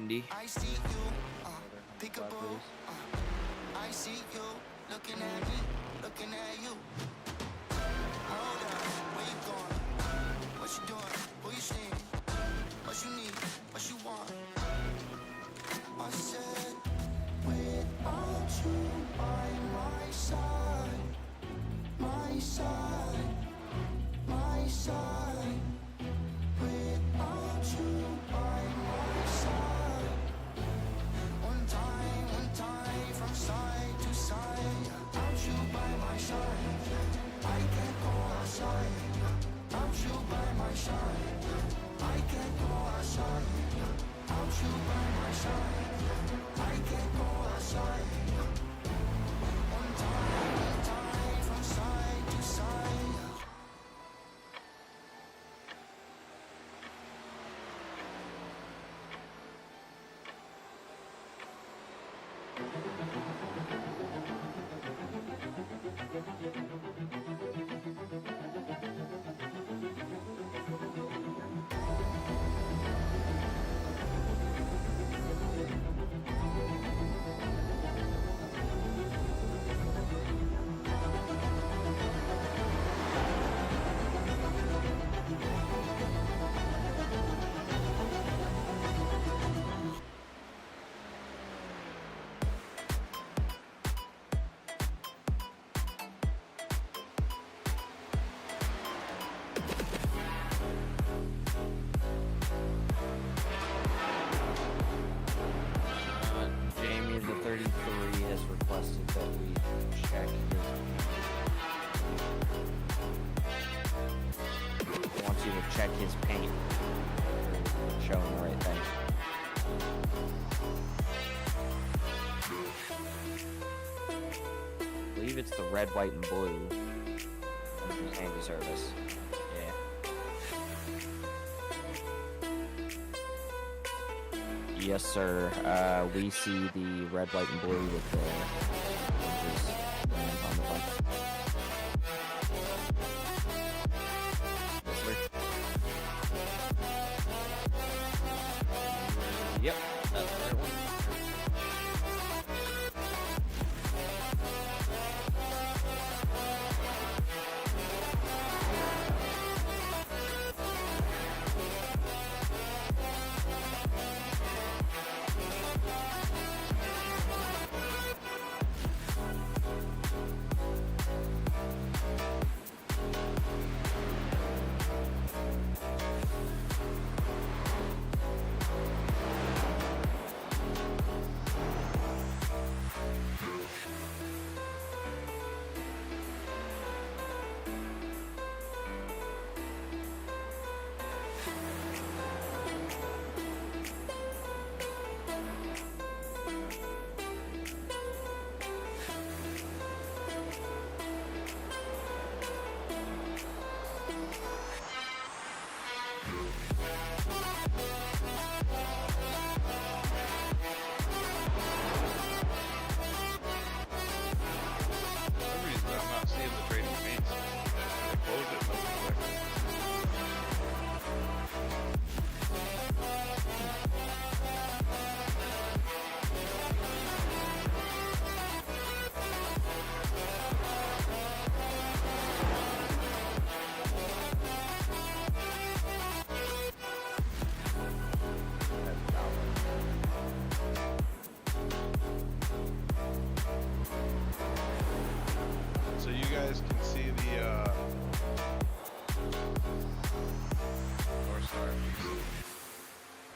Indy. I see you, peekaboo. I see you, looking at me, looking at you. Hold up, where you going? What you doing? Who you seeing? What you need? What you want? I said, without you by my side, my side, my side. Without you by my side. One time from side to side. Without you by my side, I can't go outside. Without you by my side, I can't go outside. Without you by my side, I can't go outside. One time from side to side. Jamie the 33 has requested that we check he wants you to check his paint. Showing the right thing. I believe it's the red, white, and blue. Handy service. Yes, sir. We see the red, white, and blue with the on the front. Yes, sir. Yep, that's the right one. So you guys can see the North Star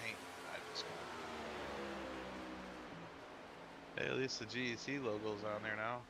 paint. Hey, at least the GEC logo's on there now.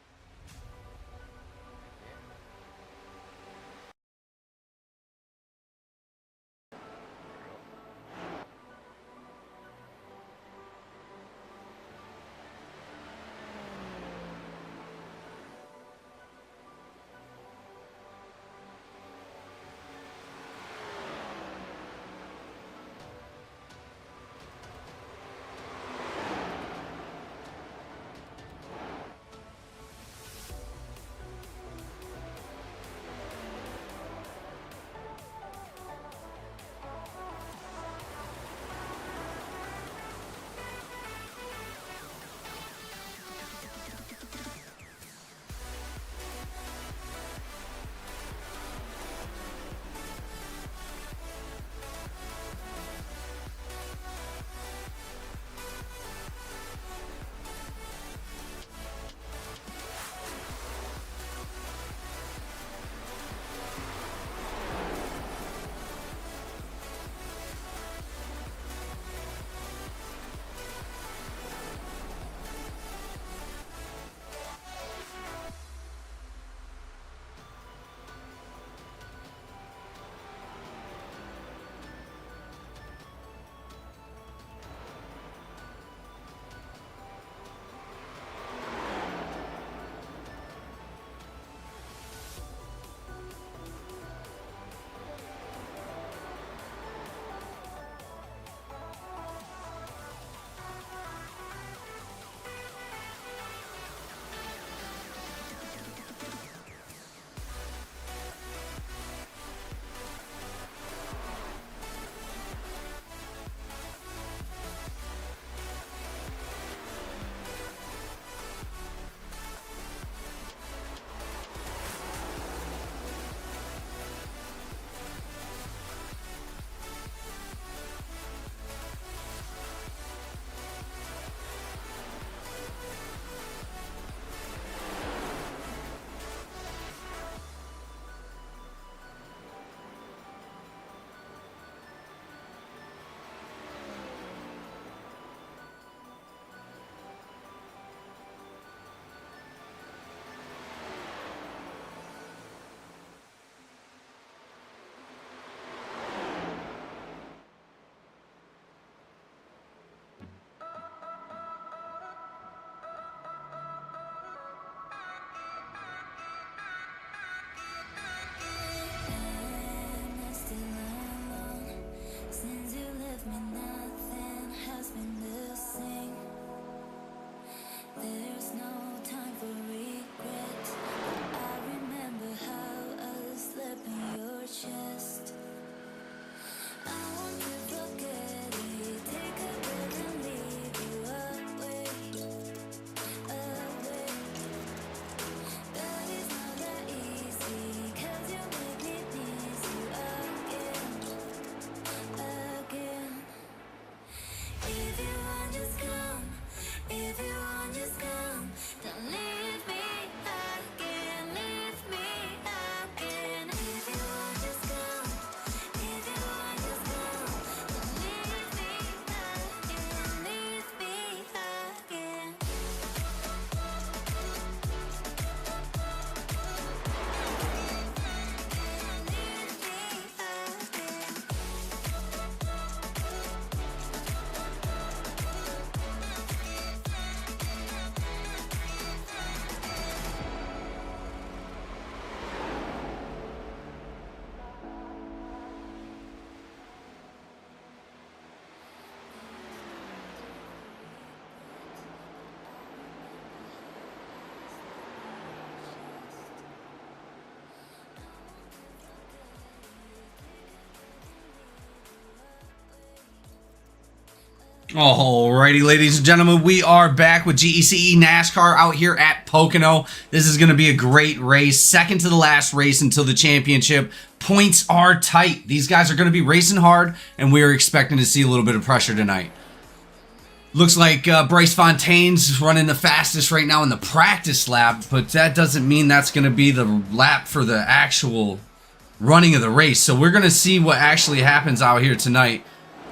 Alrighty, ladies and gentlemen, we are back with GEC NASCAR out here at Pocono. This is going to be a great race. Second to the last race until the championship. Points are tight. These guys are going to be racing hard, and we are expecting to see a little bit of pressure tonight. Looks like Bryce Fontaine's running the fastest right now in the practice lap, but that doesn't mean that's going to be the lap for the actual running of the race. So we're going to see what actually happens out here tonight.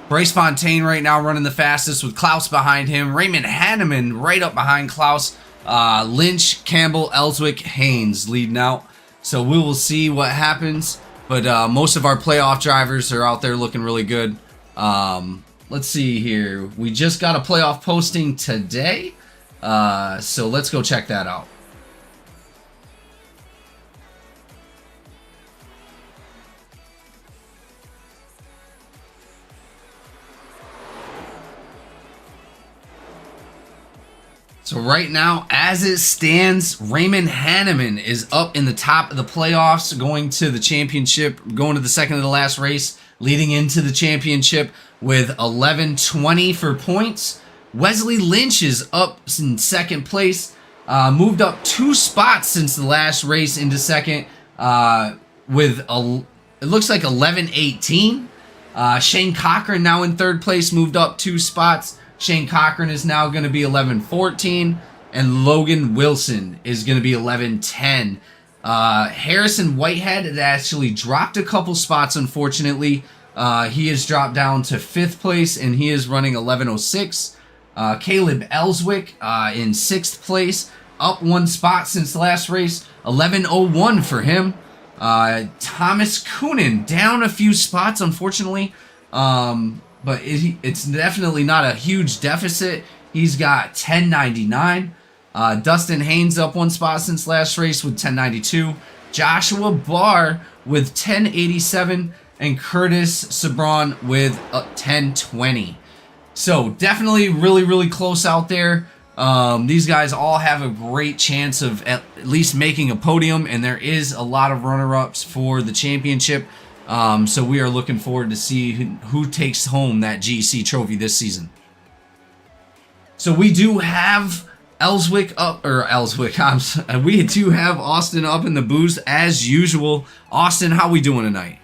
Bryce Fontaine right now running the fastest with Klaus behind him. Raymond Hanneman right up behind Klaus. Lynch, Campbell, Ellswick, Haynes leading out. So we will see what happens. But most of our playoff drivers are out there looking really good. Let's see here. We just got a playoff posting today. So let's go check that out. So right now, as it stands, Raymond Hanneman is up in the top of the playoffs, going to the championship, going to the second to the last race, leading into the championship with 1120 for points. Wesley Lynch is up in second place, moved up 2 spots since the last race into second with, it looks like 1118. Shane Cochran now in third place, moved up 2 spots. Shane Cochran is now going to be 11-14, and Logan Wilson is going to be 11-10. Harrison Whitehead had actually dropped a couple spots, unfortunately. He has dropped down to 5th place, and he is running 11-06. Caleb Ellswick in 6th place, up 1 spot since the last race, 11-01 for him. Thomas Coonan down a few spots, unfortunately. But it's definitely not a huge deficit. He's got 1099. Dustin Haynes up 1 spot since last race with 1092. Joshua Barr with 1087. And Curtis Sabron with 1020. So definitely really, really close out there. These guys all have a great chance of at least making a podium. And there is a lot of runner-ups for the championship. So we are looking forward to see who takes home that GEC trophy this season. So we do have we do have Austin up in the booth as usual. Austin, how we doing tonight?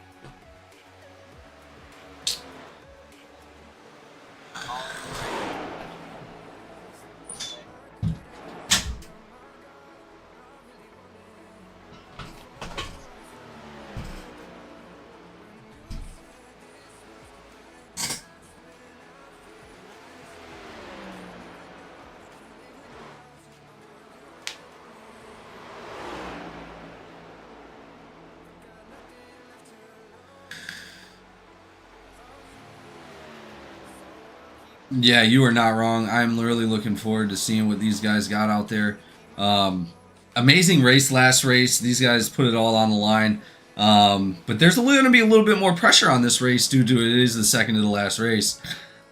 Yeah, you are not wrong. I'm really looking forward to seeing what these guys got out there. Amazing race last race. These guys put it all on the line. But there's going to be a little bit more pressure on this race due to it is the second to the last race.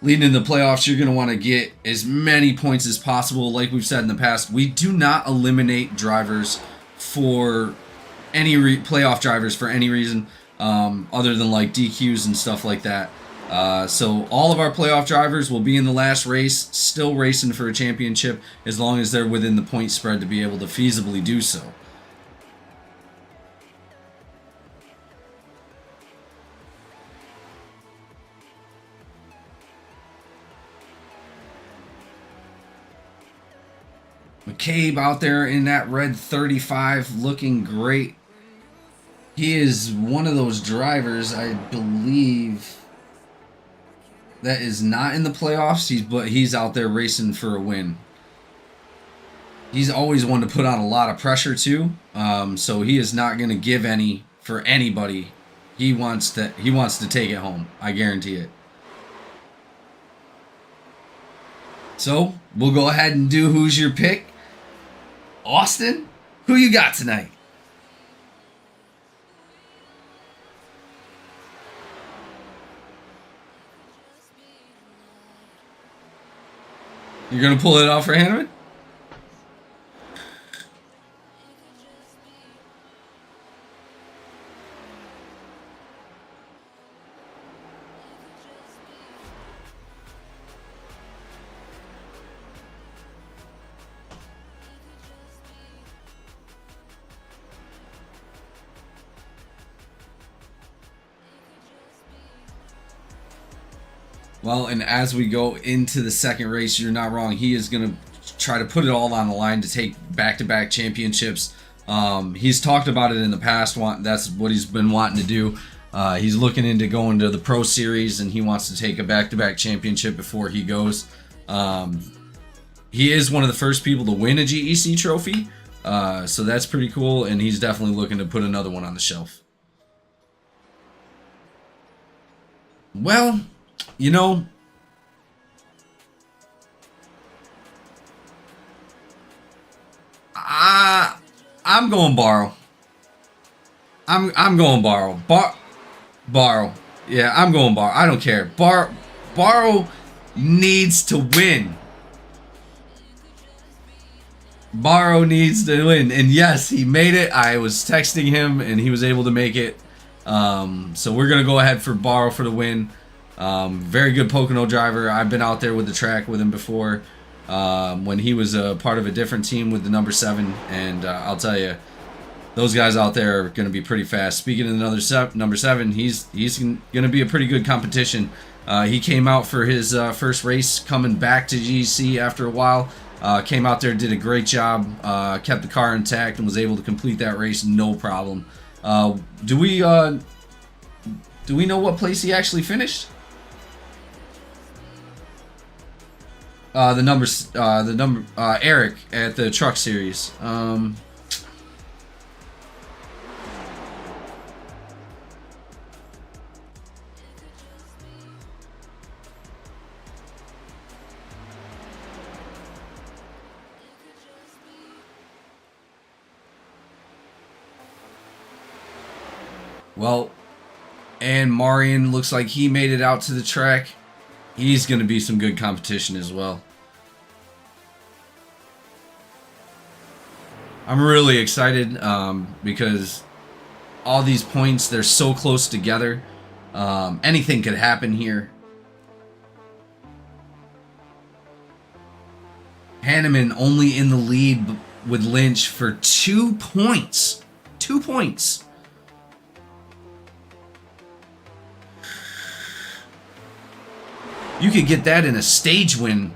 Leading into the playoffs, you're going to want to get as many points as possible. Like we've said in the past, we do not eliminate drivers for any playoff drivers for any reason other than like DQs and stuff like that. So all of our playoff drivers will be in the last race, still racing for a championship as long as they're within the point spread to be able to feasibly do so. McCabe out there in that red 35 looking great. He is one of those drivers, I believe, that is not in the playoffs, but he's out there racing for a win. He's always one to put on a lot of pressure too, so he is not going to give any for anybody. He wants to take it home. I guarantee it. So we'll go ahead and do who's your pick. Austin, who you got tonight? You're going to pull it off for Hanneman? Well, and as we go into the second race, you're not wrong. He is going to try to put it all on the line to take back-to-back championships. He's talked about it in the past. That's what he's been wanting to do. He's looking into going to the Pro Series, and he wants to take a back-to-back championship before he goes. He is one of the first people to win a GEC trophy, so that's pretty cool, and he's definitely looking to put another one on the shelf. Well, you know, I'm going borrow. I'm going borrow. Borrow. Yeah, I'm going borrow. I don't care. Borrow needs to win. Borrow needs to win. And yes, he made it. I was texting him and he was able to make it. So we're going to go ahead for Borrow for the win. Very good Pocono driver. I've been out there with the track with him before. When he was a part of a different team with the number 7. And I'll tell you, those guys out there are going to be pretty fast. Speaking of the number 7, he's going to be a pretty good competition. He came out for his first race coming back to GEC after a while. Came out there, did a great job, kept the car intact, and was able to complete that race no problem. Do we know what place he actually finished? Eric at the Truck Series. Well, and Marian looks like he made it out to the track. He's going to be some good competition as well. I'm really excited because all these points, they're so close together. Anything could happen here. Hanneman only in the lead with Lynch for 2 points. 2 points. You could get that in a stage win.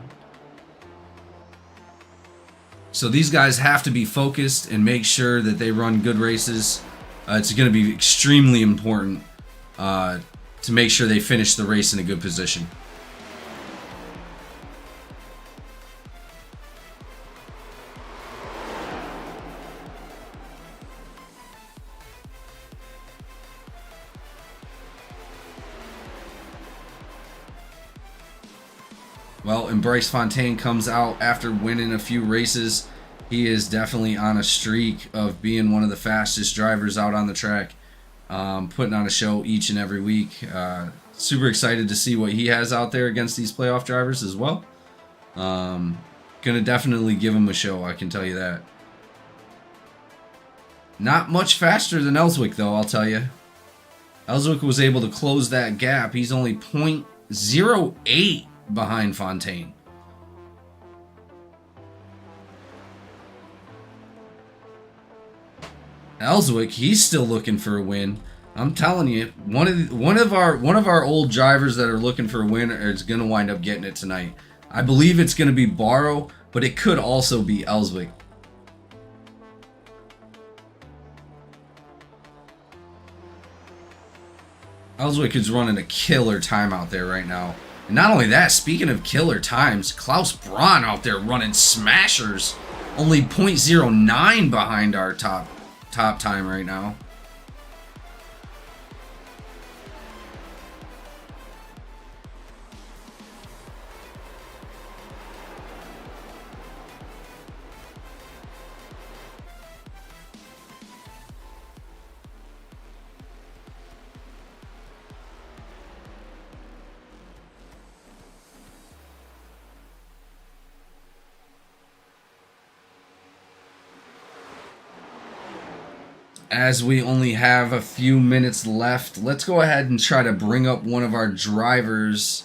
So these guys have to be focused and make sure that they run good races. It's going to be extremely important to make sure they finish the race in a good position. Well, and Bryce Fontaine comes out after winning a few races. He is definitely on a streak of being one of the fastest drivers out on the track, putting on a show each and every week. Super excited to see what he has out there against these playoff drivers as well. Gonna definitely give him a show, I can tell you that. Not much faster than Ellswick, though, I'll tell you. Ellswick was able to close that gap. He's only 0.08 behind Fontaine. Ellswick, he's still looking for a win. I'm telling you, one of our old drivers that are looking for a win is going to wind up getting it tonight. I believe it's going to be Barrow, but it could also be Ellswick. Ellswick is running a killer time out there right now. And not only that, speaking of killer times, Klaus Braun out there running smashers. Only 0.09 behind our top time right now. As we only have a few minutes left, let's go ahead and try to bring up one of our drivers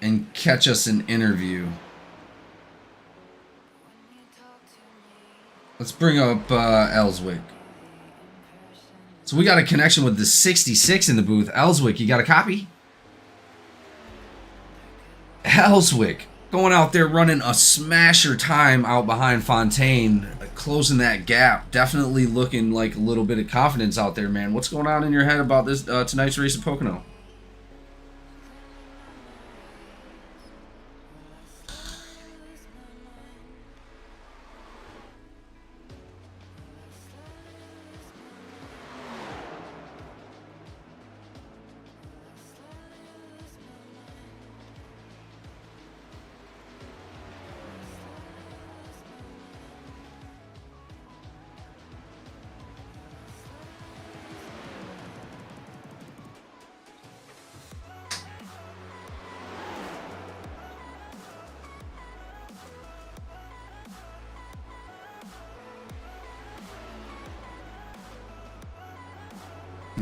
and catch us an interview. Let's bring up Ellswick. So we got a connection with the 66 in the booth. Ellswick, you got a copy? Ellswick going out there running a smasher time out behind Fontaine, closing that gap. Definitely looking like a little bit of confidence out there, man. What's going on in your head about this tonight's race at Pocono?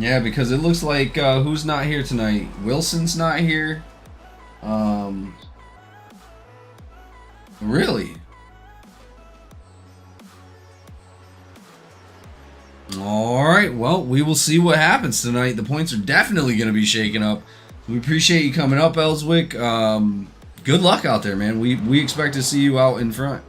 Yeah, because it looks like who's not here tonight? Wilson's not here. Really? All right. Well, we will see what happens tonight. The points are definitely going to be shaken up. We appreciate you coming up, Ellswick. Good luck out there, man. We expect to see you out in front.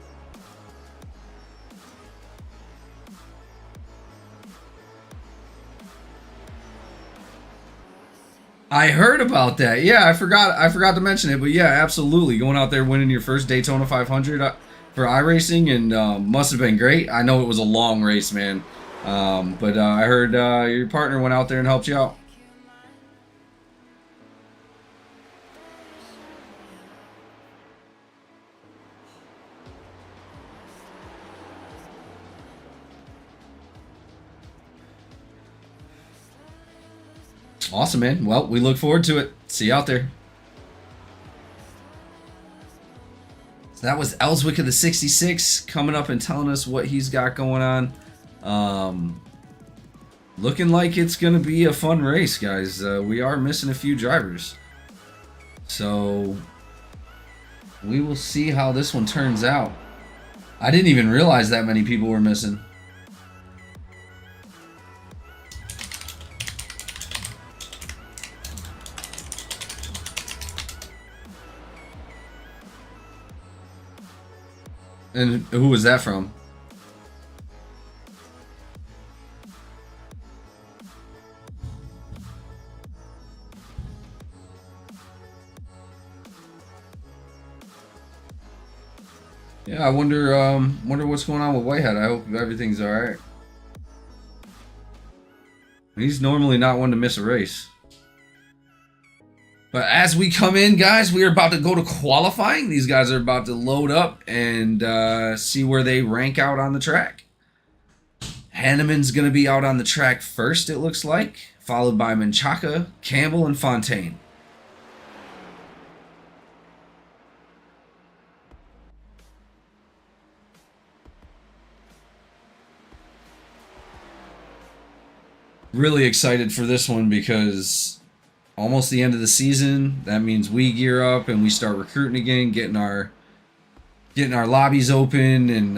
I heard about that. Yeah, I forgot to mention it, but yeah, absolutely. Going out there winning your first Daytona 500 for iRacing, and must have been great. I know it was a long race, man. But I heard your partner went out there and helped you out. Awesome, man. Well, we look forward to it. See you out there. So that was Ellswick of the 66 coming up and telling us what he's got going on. Looking like it's going to be a fun race, guys. We are missing a few drivers. So we will see how this one turns out. I didn't even realize that many people were missing. And who was that from? Yeah, I wonder what's going on with Whitehead. I hope everything's all right. He's normally not one to miss a race. But as we come in, guys, we are about to go to qualifying. These guys are about to load up and see where they rank out on the track. Hanneman's going to be out on the track first, it looks like, followed by Menchaca, Campbell, and Fontaine. Really excited for this one because almost the end of the season. That means we gear up and we start recruiting again, getting our lobbies open, and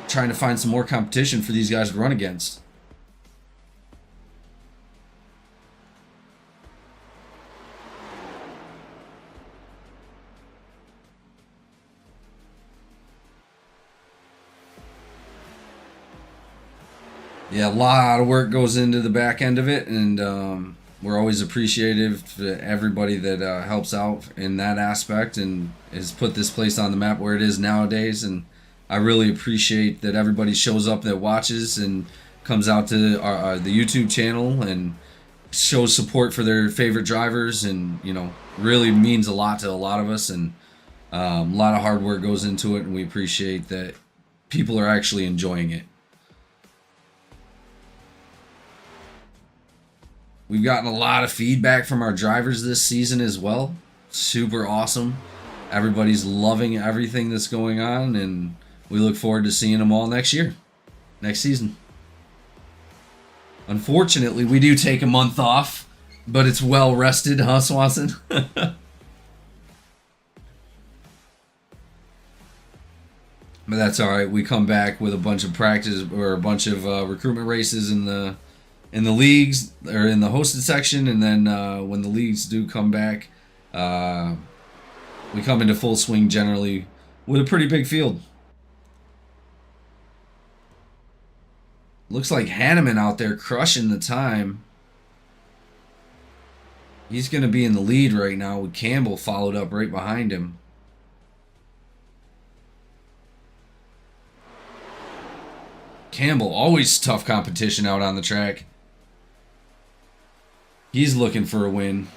trying to find some more competition for these guys to run against. Yeah, a lot of work goes into the back end of it, and we're always appreciative to everybody that helps out in that aspect and has put this place on the map where it is nowadays. And I really appreciate that everybody shows up that watches and comes out to the YouTube channel and shows support for their favorite drivers, and really means a lot to a lot of us, and a lot of hard work goes into it, and we appreciate that people are actually enjoying it. We've gotten a lot of feedback from our drivers this season as well. Super awesome. Everybody's loving everything that's going on, and we look forward to seeing them all next season. Unfortunately, we do take a month off, but it's well rested, huh, Swanson? But that's all right. We come back with a bunch of practice or a bunch of recruitment races in the leagues or in the hosted section, and then when the leagues do come back, we come into full swing generally with a pretty big field. Looks like Hanneman out there crushing the time. He's going to be in the lead right now with Campbell followed up right behind him. Campbell, always tough competition out on the track. He's looking for a win.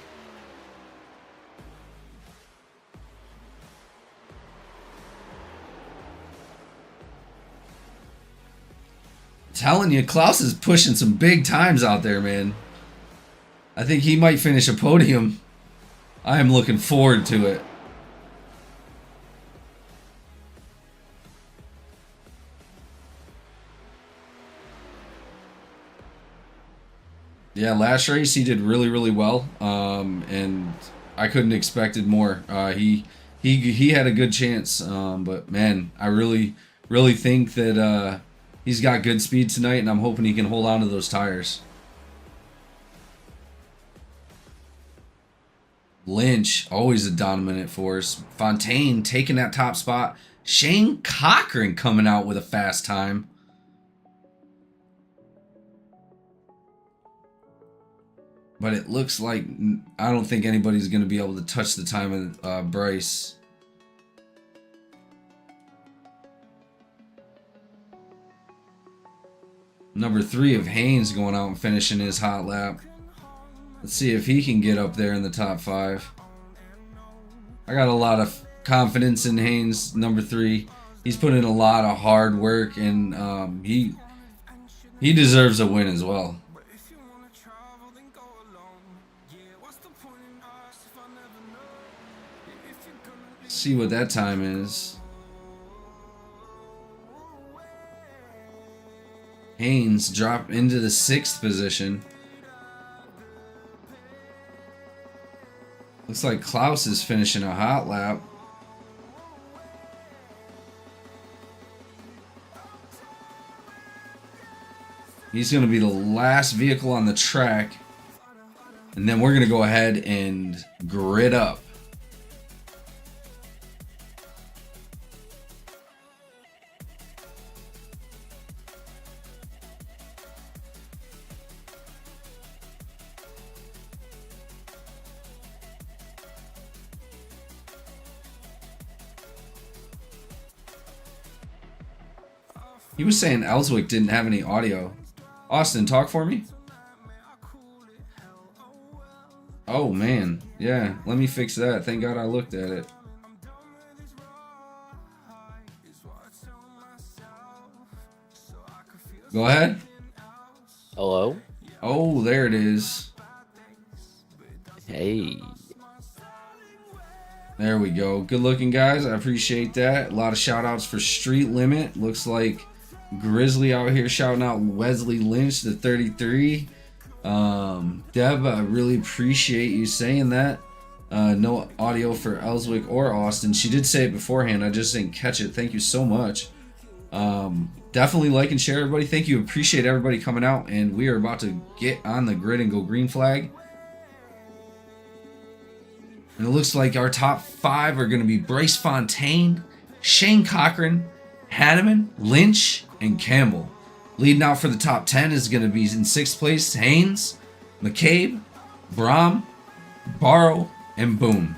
Telling you, Klaus is pushing some big times out there, man. I think he might finish a podium. I am looking forward to it. Yeah, last race he did really, really well, and I couldn't expected more. He had a good chance, but man, I really think that he's got good speed tonight, and I'm hoping he can hold on to those tires. Lynch, always a dominant force. Fontaine taking that top spot. Shane Cochran coming out with a fast time. But it looks like I don't think anybody's going to be able to touch the time of Bryce. Number 3 of Haynes going out and finishing his hot lap. Let's see if he can get up there in the top 5. I got a lot of confidence in Haynes, number 3. He's put in a lot of hard work, and he deserves a win as well. See what that time is. Haynes drop into the 6th position. Looks like Klaus is finishing a hot lap. He's going to be the last vehicle on the track. And then we're going to go ahead and grid up. He was saying Ellswick didn't have any audio. Austin, talk for me. Oh man, yeah, let me fix that. Thank God I looked at it. Go ahead. Hello? Oh, there it is. Hey. There we go. Good looking, guys. I appreciate that. A lot of shout outs for Street Limit. Looks like Grizzly out here shouting out Wesley Lynch, the 33. Deb, I really appreciate you saying that. No audio for Ellswick or Austin. She did say it beforehand. I just didn't catch it. Thank you so much. Definitely like and share, everybody. Thank you. Appreciate everybody coming out. And we are about to get on the grid and go green flag. And it looks like our top 5 are going to be Bryce Fontaine, Shane Cochran, Hanneman, Lynch, and Campbell. Leading out for the top 10 is going to be in 6th place, Haynes, McCabe, Brom, Barrow, and Boone.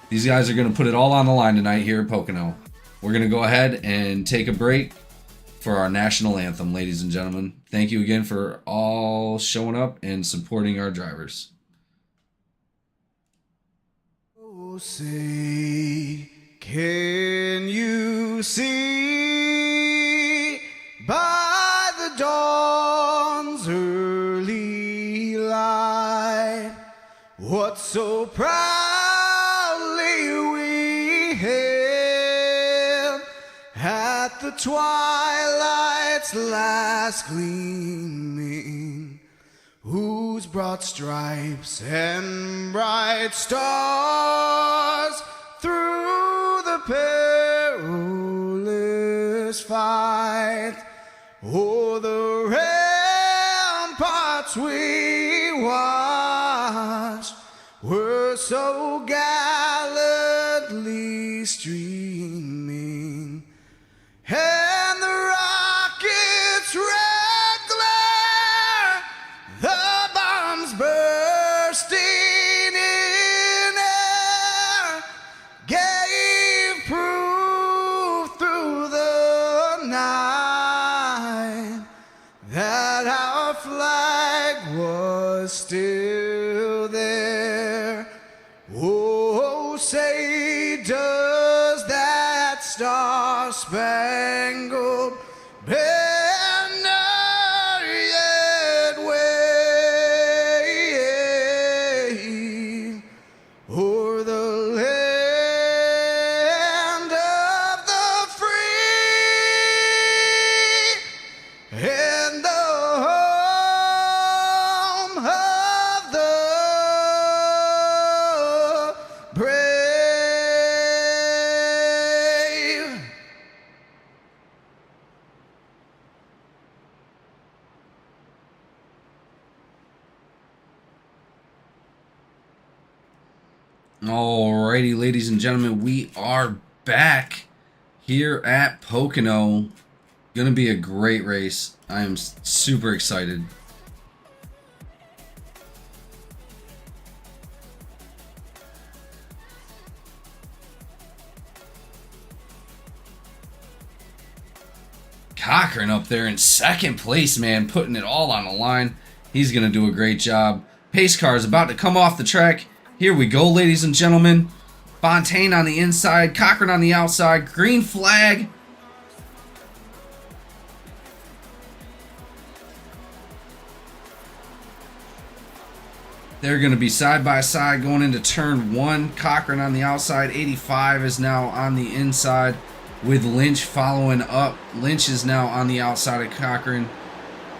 These guys are going to put it all on the line tonight here at Pocono. We're going to go ahead and take a break for our national anthem, ladies and gentlemen. Thank you again for all showing up and supporting our drivers. Oh, say, can you see by the dawn's early light what so proudly we hailed at the twilight's last gleaming, whose broad stripes and bright stars through the perilous fight o'er the ramparts we watched were so gallantly early streaming, and the rocket's red glare, the bombs bursting in air, gave proof through the night that our flag was still there. Oh, say does that star-spangled banner yet wave o'er the land of the free and the home of the brave. Alrighty, ladies and gentlemen, we are back here at Pocono. Gonna be a great race. I am super excited. Cochran up there in second place, man, putting it all on the line. He's gonna do a great job. Pace car is about to come off the track. Here we go, ladies and gentlemen. Fontaine on the inside, Cochran on the outside, green flag. They're going to be side by side going into turn one. Cochran on the outside, 85 is now on the inside with Lynch following up. Lynch is now on the outside of Cochran.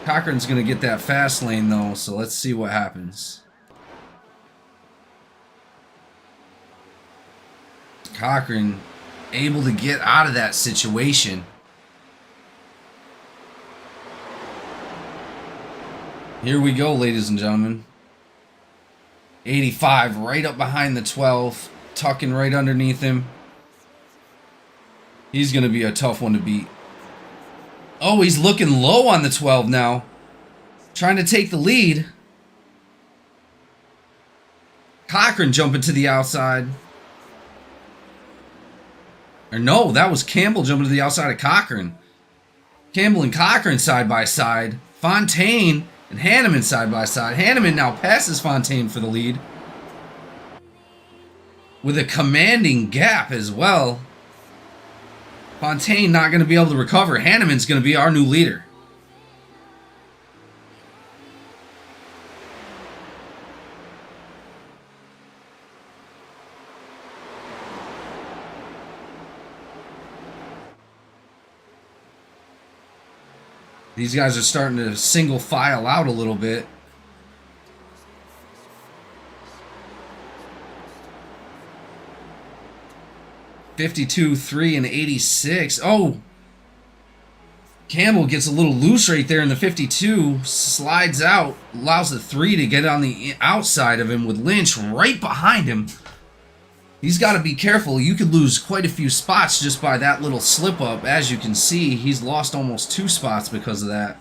Cochran's going to get that fast lane though, so let's see what happens. Cochran able to get out of that situation. Here we go, ladies and gentlemen. 85 right up behind the 12, tucking right underneath him. He's going to be a tough one to beat. Oh, he's looking low on the 12 now. Trying to take the lead. Cochran jumping to the outside. Or no, that was Campbell jumping to the outside of Cochran. Campbell and Cochran side by side. Fontaine and Hanneman side by side. Hanneman now passes Fontaine for the lead. With a commanding gap as well. Fontaine not going to be able to recover. Hanneman's going to be our new leader. These guys are starting to single file out a little bit. .52, 3, and 86. Oh! Campbell gets a little loose right there in the 52. Slides out. Allows the 3 to get on the outside of him with Lynch right behind him. He's got to be careful. You could lose quite a few spots just by that little slip up. As you can see, he's lost almost 2 spots because of that.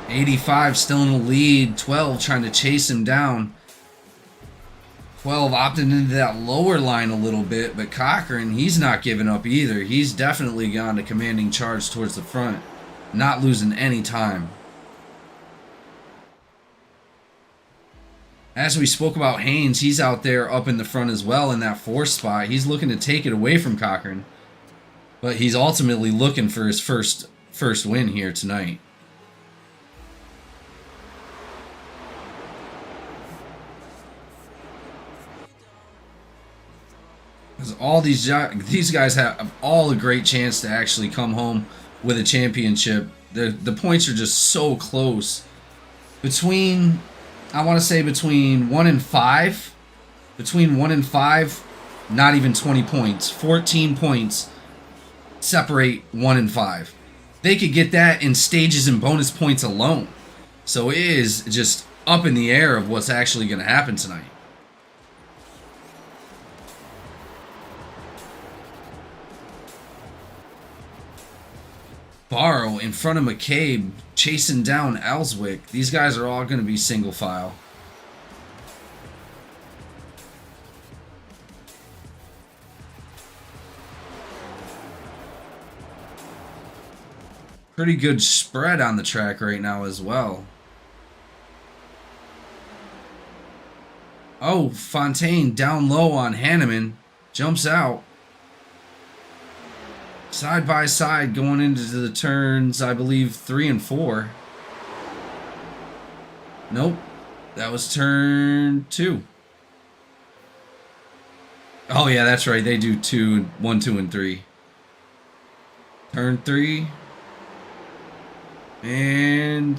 .85 still in the lead. 12 trying to chase him down. 12 opted into that lower line a little bit, but Cochran, he's not giving up either. He's definitely gone to commanding charge towards the front, not losing any time. As we spoke about Haynes, he's out there up in the front as well in that 4th spot. He's looking to take it away from Cochran, but he's ultimately looking for his first win here tonight. Because all these guys have all a great chance to actually come home with a championship. The points are just so close. Between, I want to say between 1 and 5. Between 1 and 5, Not even 20 points. 14 points separate 1 and 5. They could get that in stages and bonus points alone. So it is just up in the air of what's actually going to happen tonight. Barrow in front of McCabe, chasing down Ellswick. These guys are all going to be single file. Pretty good spread on the track right now as well. Oh, Fontaine down low on Hanneman. Jumps out. Side by side going into the turns, I believe, 3 and 4. Nope. That was turn 2. Oh, yeah, that's right. They do 1, 2, and 3. Turn 3. And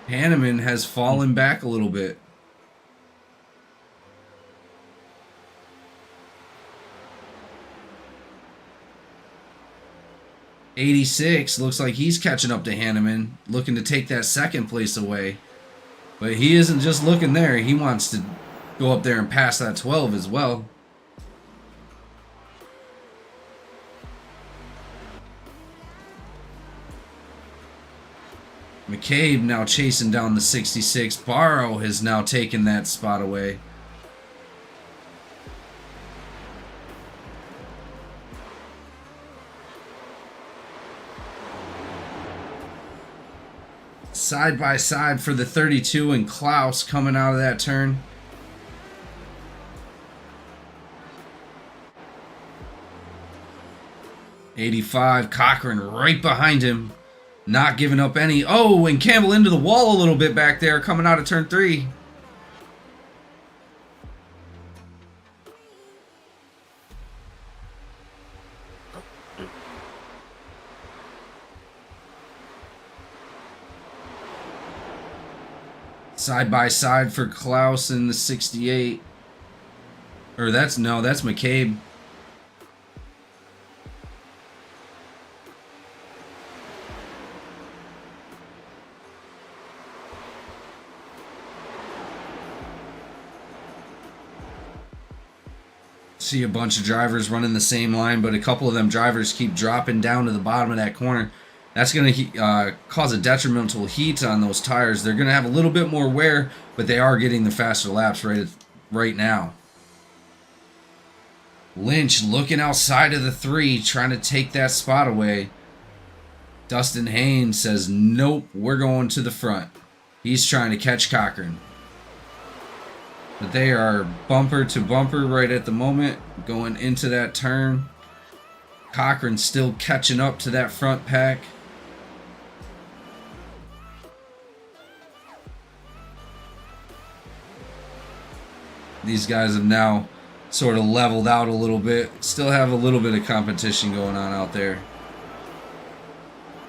Hanneman has fallen back a little bit. '86 looks like he's catching up to Hanneman, looking to take that second place away. But he isn't just looking there. He wants to go up there and pass that 12 as well. McCabe now chasing down the 66. Barrow has now taken that spot away. Side by side for the 32 and Klaus coming out of that turn. '85, Cochran right behind him. Not giving up any. Oh, and Campbell into the wall a little bit back there coming out of turn 3. Side by side for Klaus in the 68. Or that's McCabe. See a bunch of drivers running the same line, but a couple of them drivers keep dropping down to the bottom of that corner. That's going to cause a detrimental heat on those tires. They're going to have a little bit more wear, but they are getting the faster laps right now. Lynch looking outside of the 3, trying to take that spot away. Dustin Haynes says, nope, we're going to the front. He's trying to catch Cochran. But they are bumper to bumper right at the moment, going into that turn. Cochran still catching up to that front pack. These guys have now sort of leveled out a little bit. Still have a little bit of competition going on out there.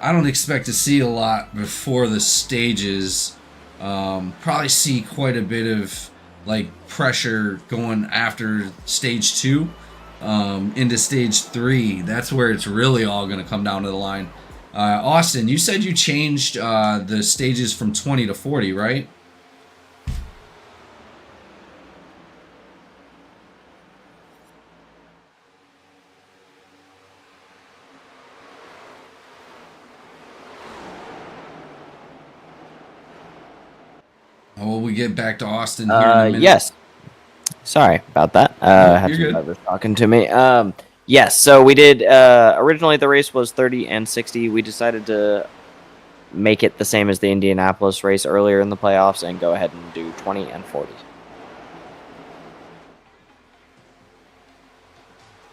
I don't expect to see a lot before the stages. Probably see quite a bit of like pressure going after stage 2 into stage 3. That's where it's really all going to come down to the line. Austin, you said you changed the stages from 20 to 40, right? Well, we get back to Austin here in a minute. Yes. Sorry about that. Had some drivers talking to me. Yes, so we did, originally the race was 30 and 60. We decided to make it the same as the Indianapolis race earlier in the playoffs and go ahead and do 20 and 40.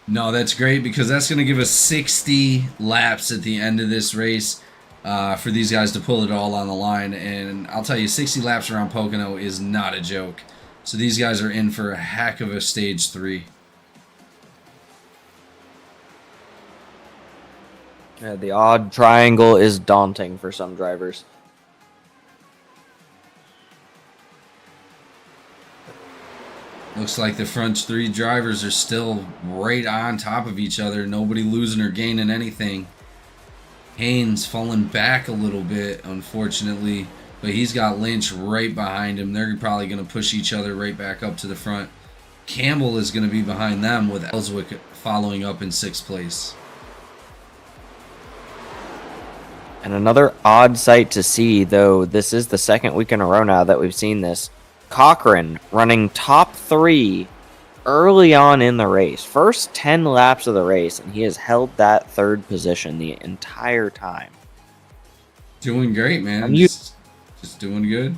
No, that's great because that's going to give us 60 laps at the end of this race. For these guys to pull it all on the line. And I'll tell you, 60 laps around Pocono is not a joke. So these guys are in for a heck of a stage 3. Yeah, the odd triangle is daunting for some drivers. Looks like the front 3 drivers are still right on top of each other. Nobody losing or gaining anything. Haynes falling back a little bit, unfortunately. But he's got Lynch right behind him. They're probably going to push each other right back up to the front. Campbell is going to be behind them with Ellswick following up in 6th place. And another odd sight to see, though this is the 2nd week in a row now that we've seen this. Cochran running top 3 early on in the race. First 10 laps of the race, and he has held that 3rd position the entire time. Doing great, man. Just doing good.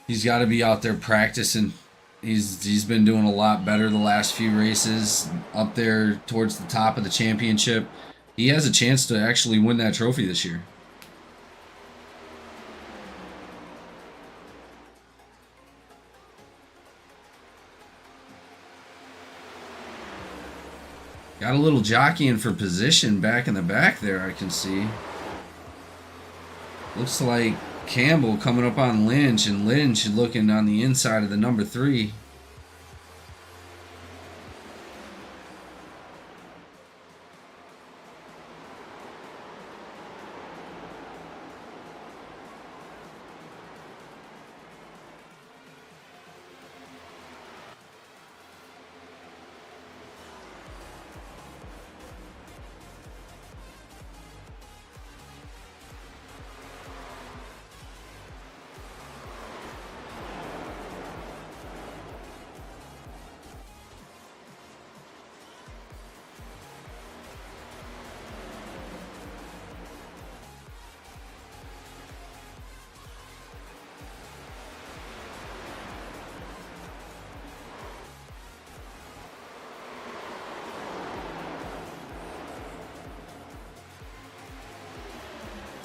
He's got to be out there practicing. He's been doing a lot better the last few races, up there towards the top of the championship. He has a chance to actually win that trophy this year. Got a little jockeying for position back in the back there, I can see. Looks like Campbell coming up on Lynch, and Lynch looking on the inside of the number 3.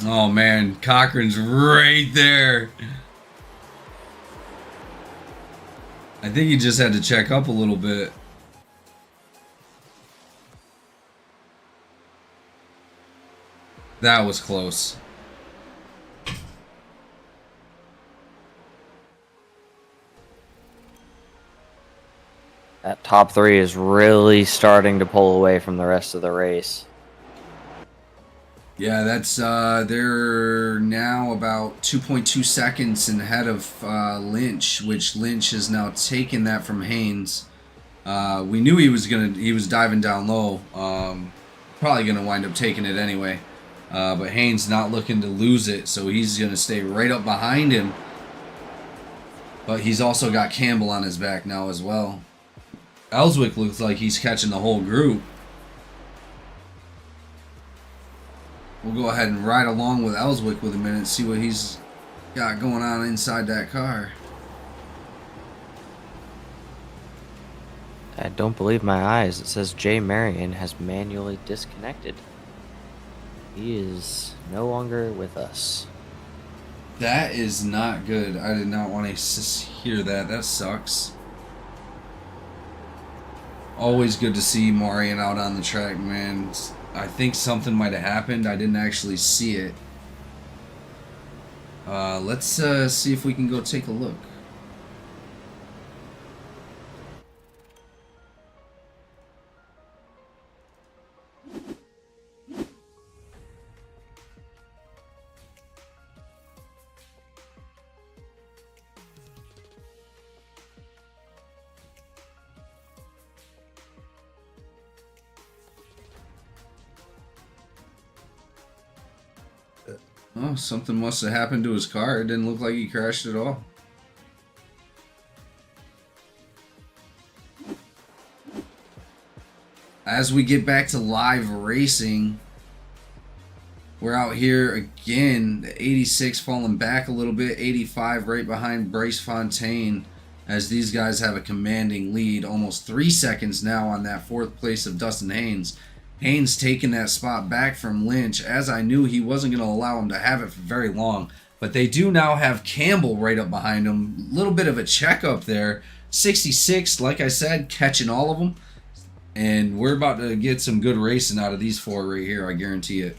Oh man, Cochran's right there. I think he just had to check up a little bit. That was close. That top 3 is really starting to pull away from the rest of the race. Yeah, that's they're now about 2.2 seconds ahead of Lynch, which Lynch has now taken that from Haynes. We knew he was diving down low. Probably gonna wind up taking it anyway. But Haynes not looking to lose it, so he's gonna stay right up behind him. But he's also got Campbell on his back now as well. Ellswick looks like he's catching the whole group. We'll go ahead and ride along with Ellswick with a minute, see what he's got going on inside that car. I don't believe my eyes. It says Jay Marion has manually disconnected. He is no longer with us. That is not good. I did not want to hear that. That sucks. Always good to see Marion out on the track, man. I think something might have happened. I didn't actually see it. Let's see if we can go take a look. Oh, something must have happened to his car. It didn't look like he crashed at all. As we get back to live racing, we're out here again. The 86 falling back a little bit. 85 right behind Bryce Fontaine, as these guys have a commanding lead. Almost 3 seconds now on that 4th place of Dustin Haynes. Haynes taking that spot back from Lynch, as I knew he wasn't going to allow him to have it for very long. But they do now have Campbell right up behind him. A little bit of a checkup there. 66, like I said, catching all of them. And we're about to get some good racing out of these 4 right here, I guarantee it.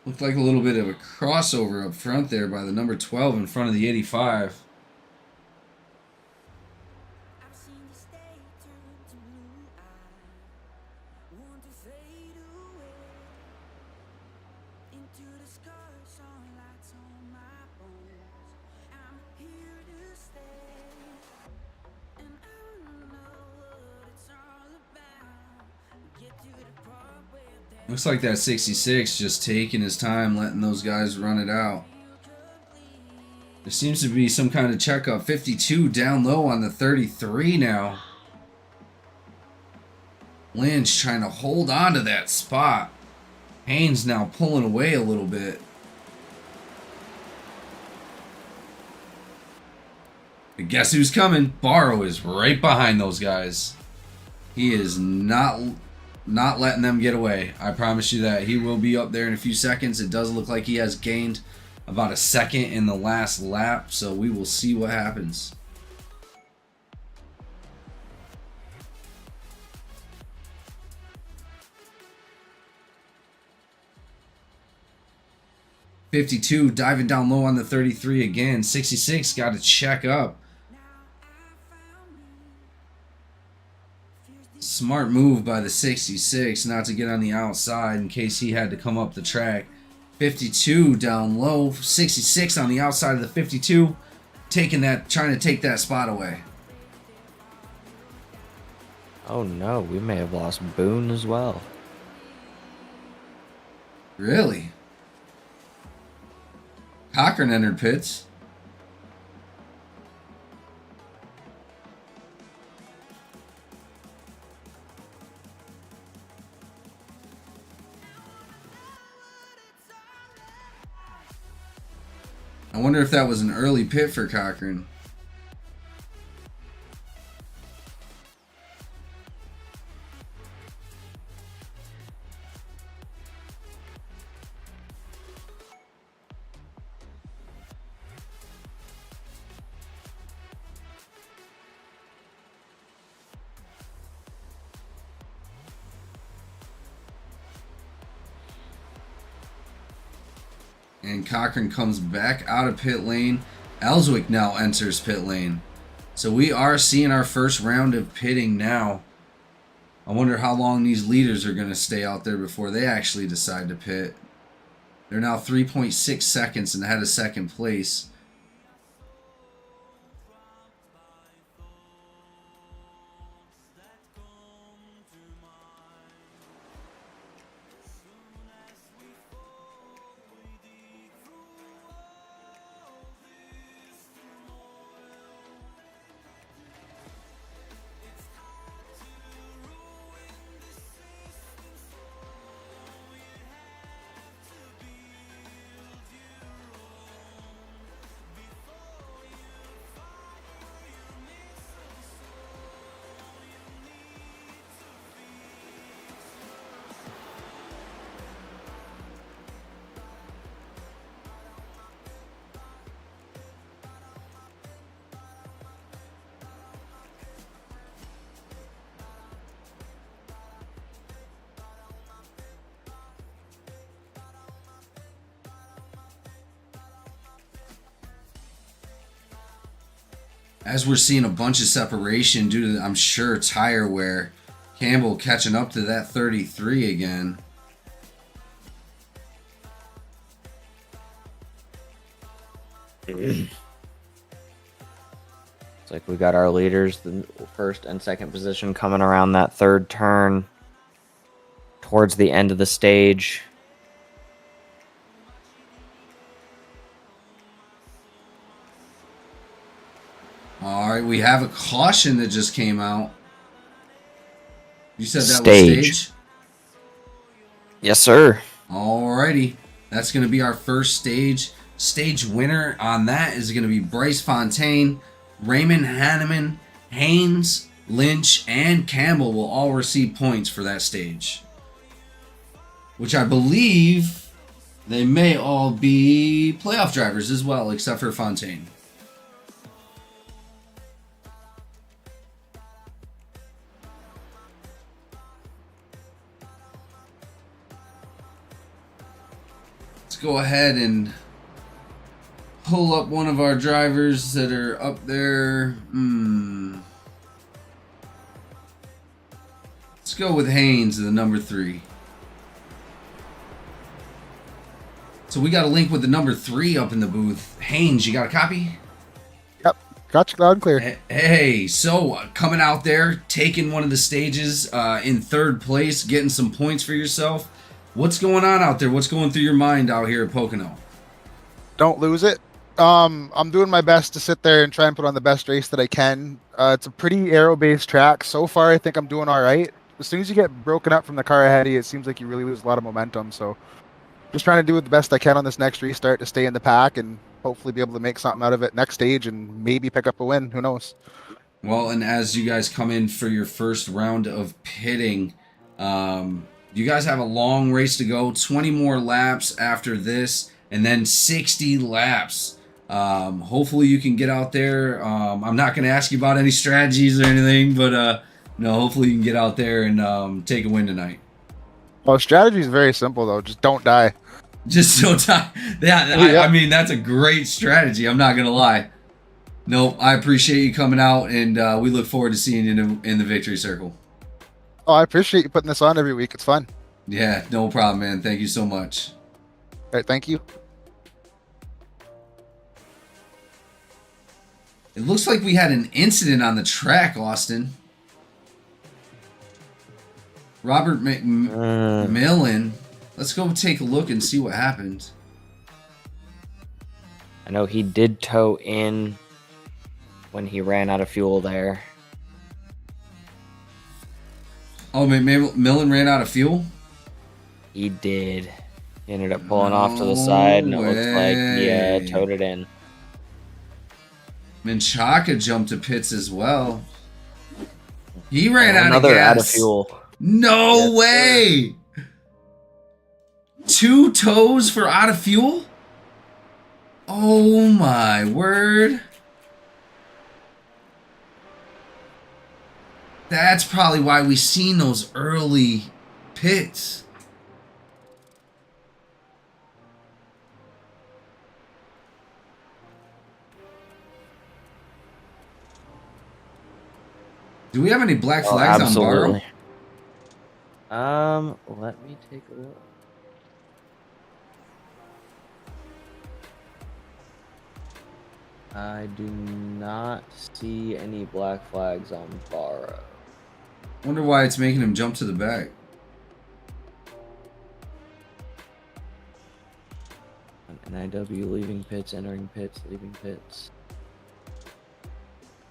Looked like a little bit of a crossover up front there by the number 12 in front of the 85. Looks like that 66 just taking his time, letting those guys run it out. There seems to be some kind of checkup. 52 down low on the 33 now. Lynch trying to hold on to that spot. Haynes now pulling away a little bit. But guess who's coming? Barrow is right behind those guys. He is not letting them get away. I promise you that. He will be up there in a few seconds. It does look like he has gained about a second in the last lap, so we will see what happens. .52 diving down low on the 33 again. 66 got to check up. Smart move by the 66 not to get on the outside in case he had to come up the track. 52 down low. 66 on the outside of the 52. Trying to take that spot away. Oh no, we may have lost Boone as well. Really? Cochran entered pits. I wonder if that was an early pit for Cochran. And Cochran comes back out of pit lane. Ellswick now enters pit lane. So we are seeing our first round of pitting now. I wonder how long these leaders are going to stay out there before they actually decide to pit. They're now 3.6 seconds and ahead of second place. As we're seeing a bunch of separation due to, I'm sure, tire wear. Campbell catching up to that 33 again. It's like we got our leaders, the first and second position, coming around that third turn towards the end of the stage. All right, we have a caution that just came out. You said that Stage. was stage? Yes, sir. All righty. That's going to be our first stage. Stage winner on that is going to be Bryce Fontaine. Raymond Hanneman, Haynes, Lynch, and Campbell will all receive points for that stage. Which I believe they may all be playoff drivers as well, except for Fontaine. Let's go ahead and pull up one of our drivers that are up there. Let's go with Haynes, the number 3. So we got a link with the number 3 up in the booth. Haynes, you got a copy? Yep, got you loud and clear. Hey, so coming out there, taking one of the stages in 3rd place, getting some points for yourself. What's going on out there? What's going through your mind out here at Pocono? Don't lose it. I'm doing my best to sit there and try and put on the best race that I can. It's a pretty aero-based track. So far, I think I'm doing all right. As soon as you get broken up from the car ahead of you, it seems like you really lose a lot of momentum. So just trying to do the best I can on this next restart to stay in the pack and hopefully be able to make something out of it next stage and maybe pick up a win. Who knows? Well, and as you guys come in for your first round of pitting, you guys have a long race to go. 20 more laps after this, and then 60 laps. Hopefully you can get out there. I'm not going to ask you about any strategies or anything, but hopefully you can get out there and take a win tonight. Well, strategy is very simple though. Just don't die. Just don't die. Yeah, I mean, that's a great strategy. I'm not going to lie. No, I appreciate you coming out, and we look forward to seeing you in the victory circle. Oh, I appreciate you putting this on every week. It's fun. Yeah, no problem, man. Thank you so much. All right, thank you. It looks like we had an incident on the track, Austin. Robert McMillan. Let's go take a look and see what happened. I know he did tow in when he ran out of fuel there. Oh, McMillan ran out of fuel? He did. He ended up pulling off to the side, and it looks like he towed it in. Menchaca jumped to pits as well. He ran out of gas. Another out of fuel. No way! Sir. 2 tows for out of fuel? Oh my word. That's probably why we seen those early pits. Do we have any black flags on borrow? Let me take a look. I do not see any black flags on borrow. Wonder why it's making him jump to the back. NIW leaving pits, entering pits, leaving pits.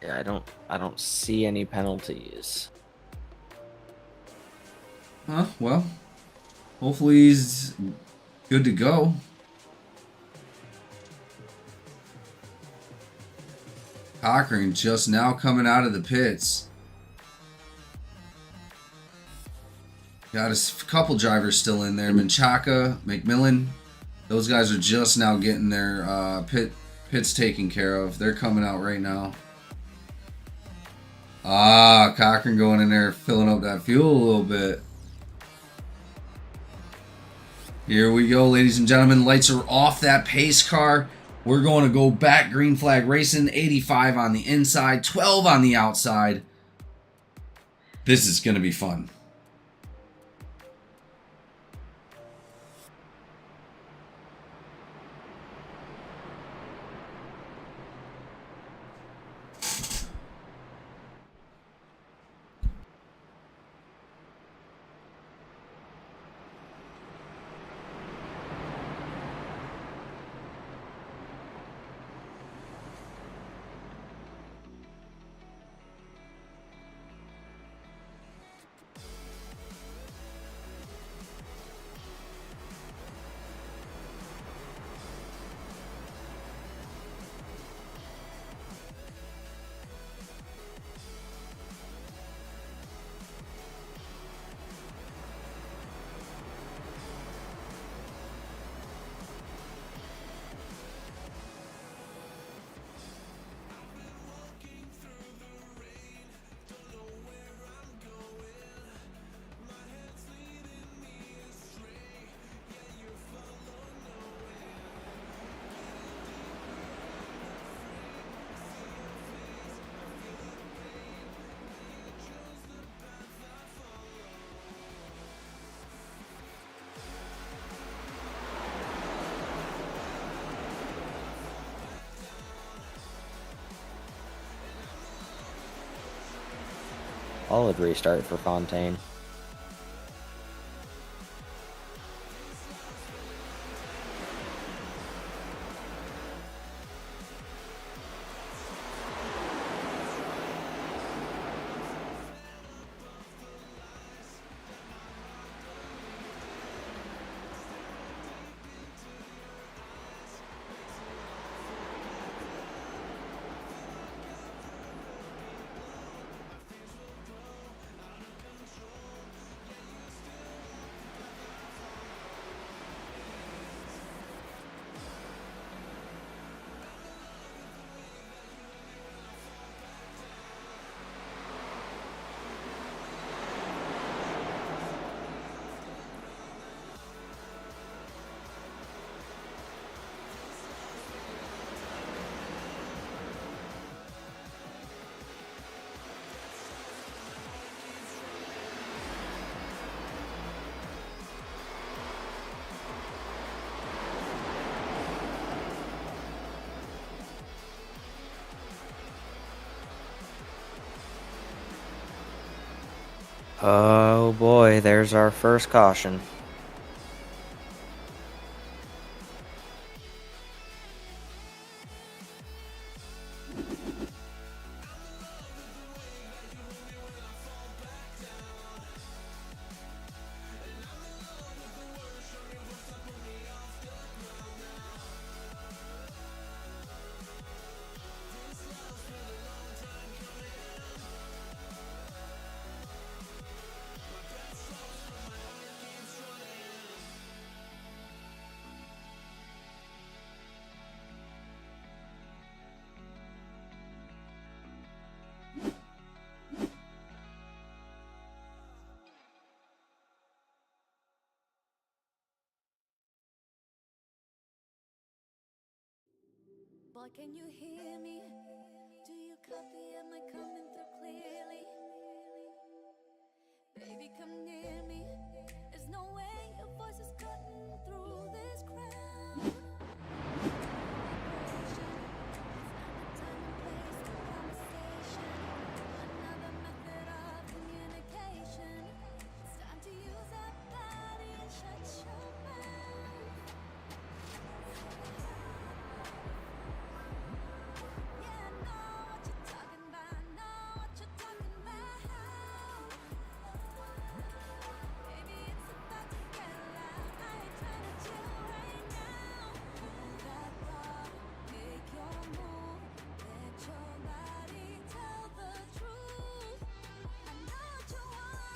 Yeah, I don't see any penalties. Huh, well, hopefully he's good to go. Cochran just now coming out of the pits. Got a couple drivers still in there. Menchaca, McMillan. Those guys are just now getting their pits taken care of. They're coming out right now. Ah, Cochran going in there filling up that fuel a little bit. Here we go, ladies and gentlemen. Lights are off that pace car. We're going to go back green flag racing. 85 on the inside, 12 on the outside. This is going to be fun. Solid restart for Fontaine. Oh boy, there's our first caution. Boy, can you hear me? Do you copy? Am I coming through clearly? Baby, come near me. There's no way your voice is cutting through this crowd. It's not the time and place for conversation. Another method of communication. It's time to use that body and shut your mouth. Yeah, I know what you're talking about. I know what you're talking about. Baby, it's about to get loud. I ain't trying to chill right now. Hold that thought, make your move. Let your body tell the truth. I know what you wanna do.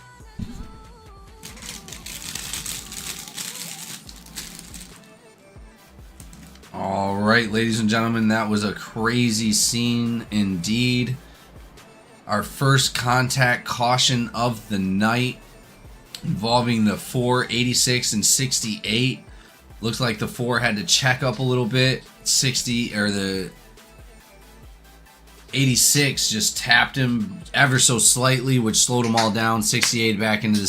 All right, ladies and gentlemen, that was a crazy scene indeed. Our first contact caution of the night involving the 486 and 68. Looks like the 4 had to check up a little bit. 60 or the 86 just tapped him ever so slightly, which slowed them all down. 68 back into the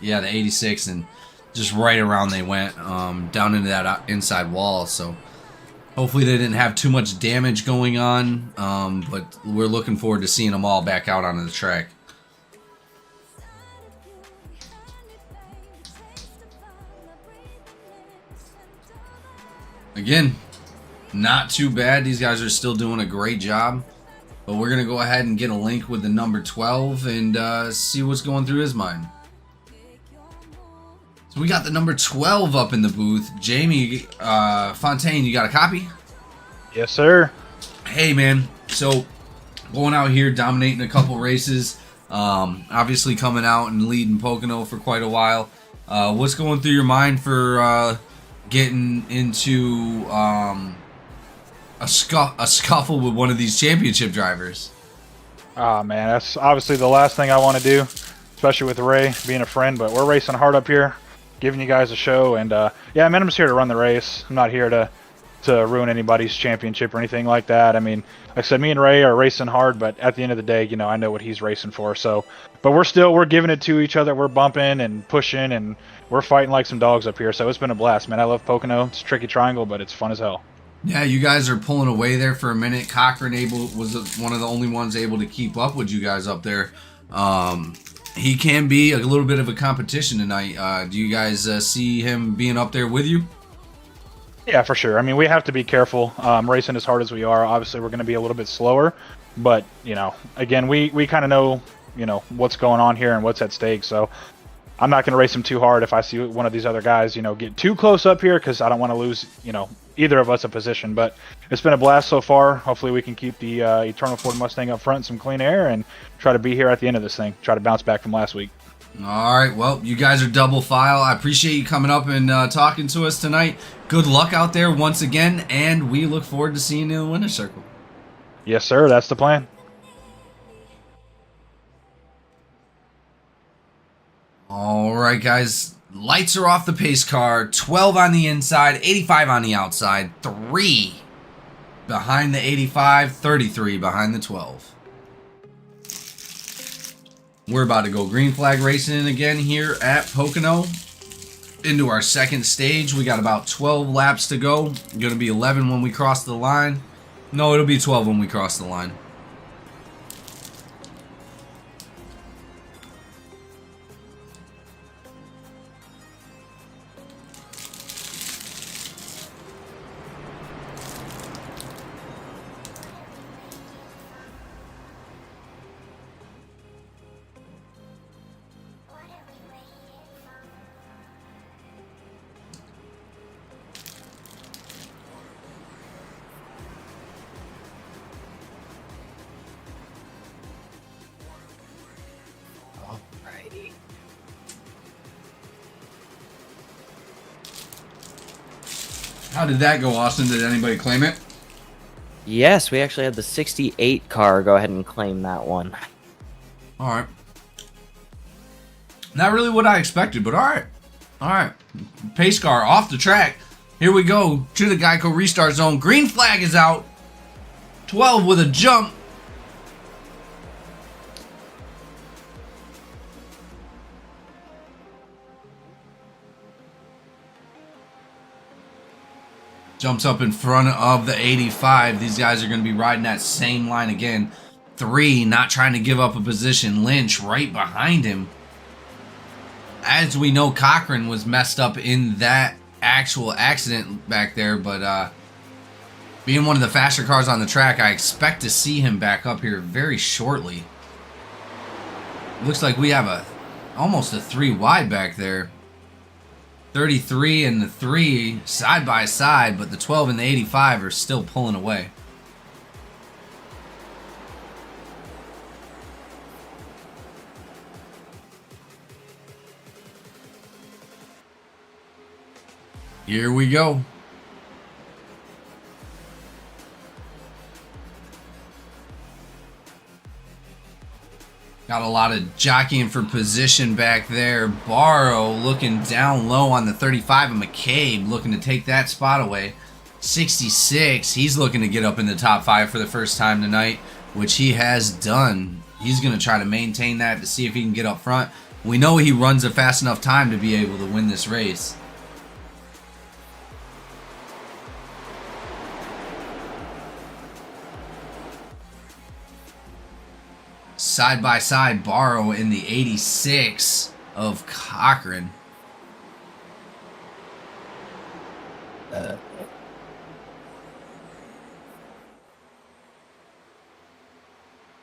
the 86, and just right around they went down into that inside wall. So hopefully they didn't have too much damage going on, but we're looking forward to seeing them all back out onto the track. Again, not too bad. These guys are still doing a great job. But we're going to go ahead and get a link with the number 12 and see what's going through his mind. So we got the number 12 up in the booth. Jamie Fontaine, you got a copy? Yes, sir. Hey, man. So going out here, dominating a couple races. Obviously coming out and leading Pocono for quite a while. What's going through your mind for getting into a scuffle with one of these championship drivers? Ah, man, that's obviously the last thing I want to do, especially with Ray being a friend. But we're racing hard up here, giving you guys a show. And yeah, man, I'm just here to run the race. I'm not here to ruin anybody's championship or anything like that. I mean, like I said, me and Ray are racing hard, but at the end of the day, you know, I know what he's racing for. So, but we're giving it to each other. We're bumping and pushing, and we're fighting like some dogs up here. So it's been a blast, man. I love Pocono. It's a tricky triangle, but it's fun as hell. Yeah, you guys are pulling away there for a minute. Cochran was one of the only ones able to keep up with you guys up there. He can be a little bit of a competition tonight. Do you guys see him being up there with you? Yeah, for sure. I mean, we have to be careful. Racing as hard as we are, obviously we're going to be a little bit slower. But, again, we kind of know, what's going on here and what's at stake. So I'm not going to race him too hard if I see one of these other guys, get too close up here, because I don't want to lose, either of us a position. But it's been a blast so far. Hopefully we can keep the Eternal Ford Mustang up front in some clean air and try to be here at the end of this thing. Try to bounce back from last week. All right, well, you guys are double file. I appreciate you coming up and talking to us tonight. Good luck out there once again, and we look forward to seeing you in the winner's circle. Yes, sir. That's the plan. All right, guys. Lights are off the pace car. 12 on the inside, 85 on the outside. 3 behind the 85, 33 behind the 12. We're about to go green flag racing again here at Pocono. Into our second stage. We got about 12 laps to go. Going to be 11 when we cross the line. No, it'll be 12 when we cross the line. Alrighty. How did that go, Austin? Did anybody claim it? Yes, we actually had the 68 car go ahead and claim that one. All right. Not really what I expected, but all right. All right. Pace car off the track. Here we go to the Geico restart zone. Green flag is out. 12 with a jump. Jumps up in front of the 85. These guys are going to be riding that same line again. 3, not trying to give up a position. Lynch right behind him. As we know, Cochran was messed up in that actual accident back there, but being one of the faster cars on the track, I expect to see him back up here very shortly. Looks like we have almost a 3 wide back there. 33 and the 3 side by side, but the 12 and the 85 are still pulling away. Here we go. Got a lot of jockeying for position back there. Barrow looking down low on the 35, and McCabe looking to take that spot away. 66, he's looking to get up in the top 5 for the first time tonight, which he has done. He's going to try to maintain that to see if he can get up front. We know he runs a fast enough time to be able to win this race. Side by side, Barrow in the 86 of Cochran.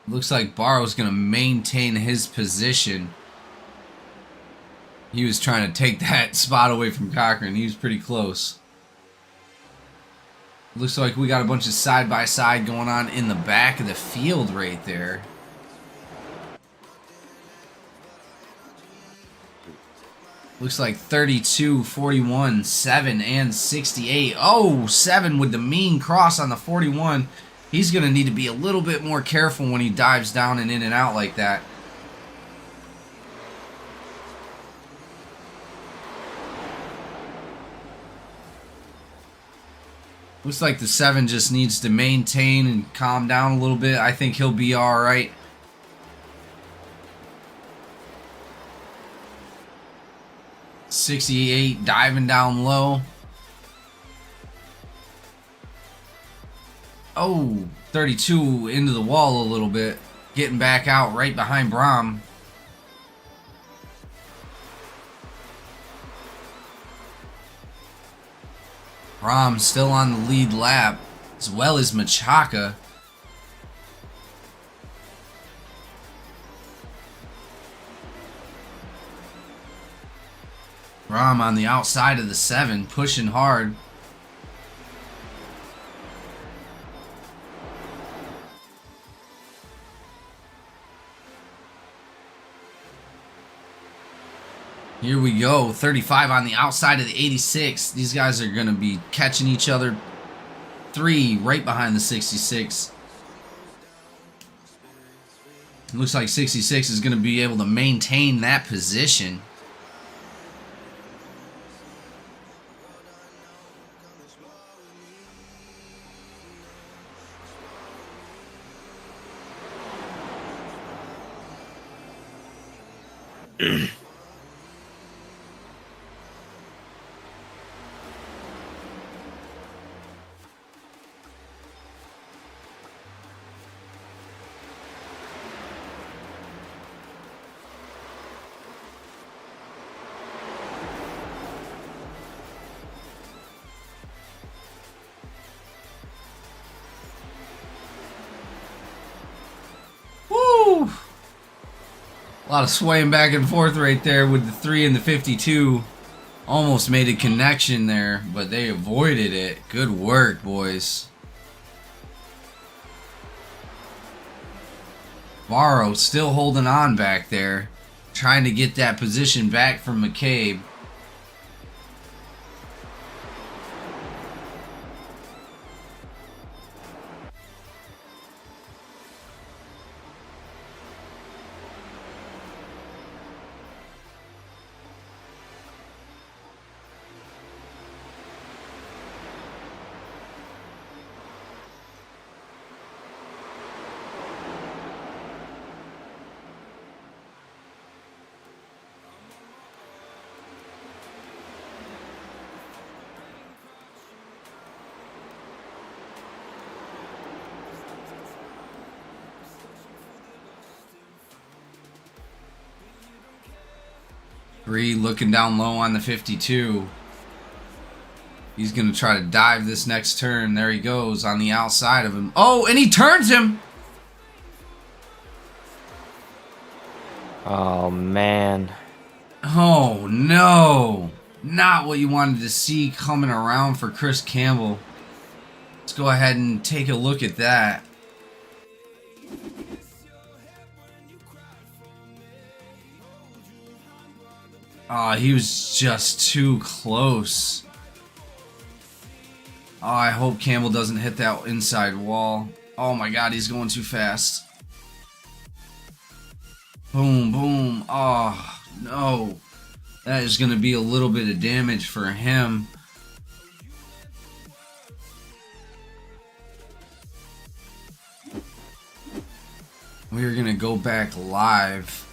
Looks like Barrow's going to maintain his position. He was trying to take that spot away from Cochran. He was pretty close. Looks like we got a bunch of side by side going on in the back of the field right there. Looks like 32, 41, 7, and 68. Oh, 7 with the mean cross on the 41. He's going to need to be a little bit more careful when he dives down and in and out like that. Looks like the 7 just needs to maintain and calm down a little bit. I think he'll be all right. .68 diving down low. Oh, 32 into the wall a little bit. getting back out right behind Brahm. Brahm still on the lead lap, as well as Machaca. Brahm on the outside of the 7, pushing hard. Here we go, 35 on the outside of the 86. These guys are going to be catching each other. 3 right behind the 66. It looks like 66 is going to be able to maintain that position. Woo! A lot of swaying back and forth right there with the 3 and the 52. Almost made a connection there, but they avoided it. Good work, boys. Varro still holding on back there, trying to get that position back from McCabe. Bree looking down low on the 52. He's going to try to dive this next turn. There he goes on the outside of him. Oh, and he turns him. Oh, man. Oh, no. Not what you wanted to see coming around for Chris Campbell. Let's go ahead and take a look at that. Oh, he was just too close. Oh, I hope Campbell doesn't hit that inside wall. Oh my god, he's going too fast. Boom, boom. Oh, no. That is going to be a little bit of damage for him. We're going to go back live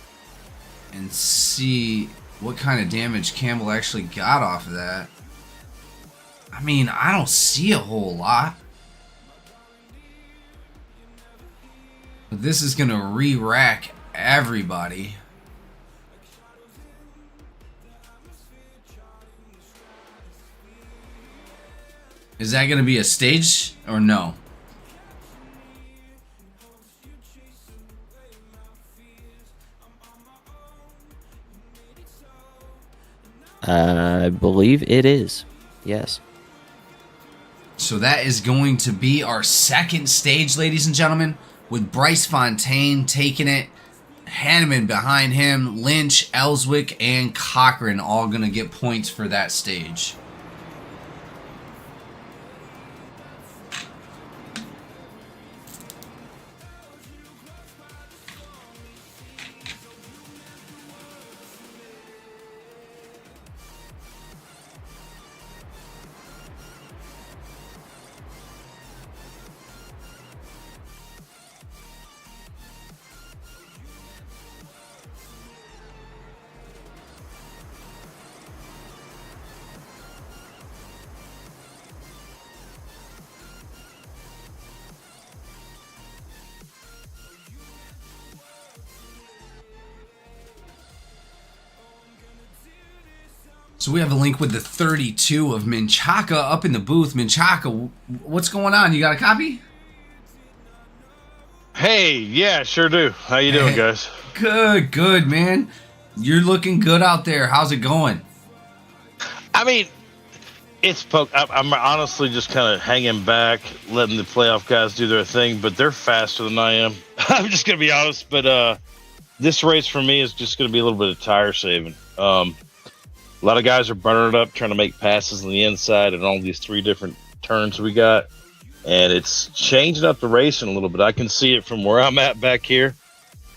and see what kind of damage Campbell actually got off of that. I mean, I don't see a whole lot. But this is going to re-rack everybody. Is that going to be a stage or no? I believe it is. Yes. So that is going to be our second stage, ladies and gentlemen, with Bryce Fontaine taking it, Hanneman behind him, Lynch, Ellswick, and Cochran all going to get points for that stage. So we have a link with the 32 of Minchaka up in the booth. Minchaka, what's going on? You got a copy? Hey, yeah, sure do. How you doing, guys? Good, man. You're looking good out there. How's it going? I mean, I'm honestly just kind of hanging back, letting the playoff guys do their thing, but they're faster than I am. I'm just gonna be honest, but this race for me is just gonna be a little bit of tire saving. A lot of guys are burning it up, trying to make passes on the inside and all these 3 different turns we got. And it's changing up the racing a little bit. I can see it from where I'm at back here.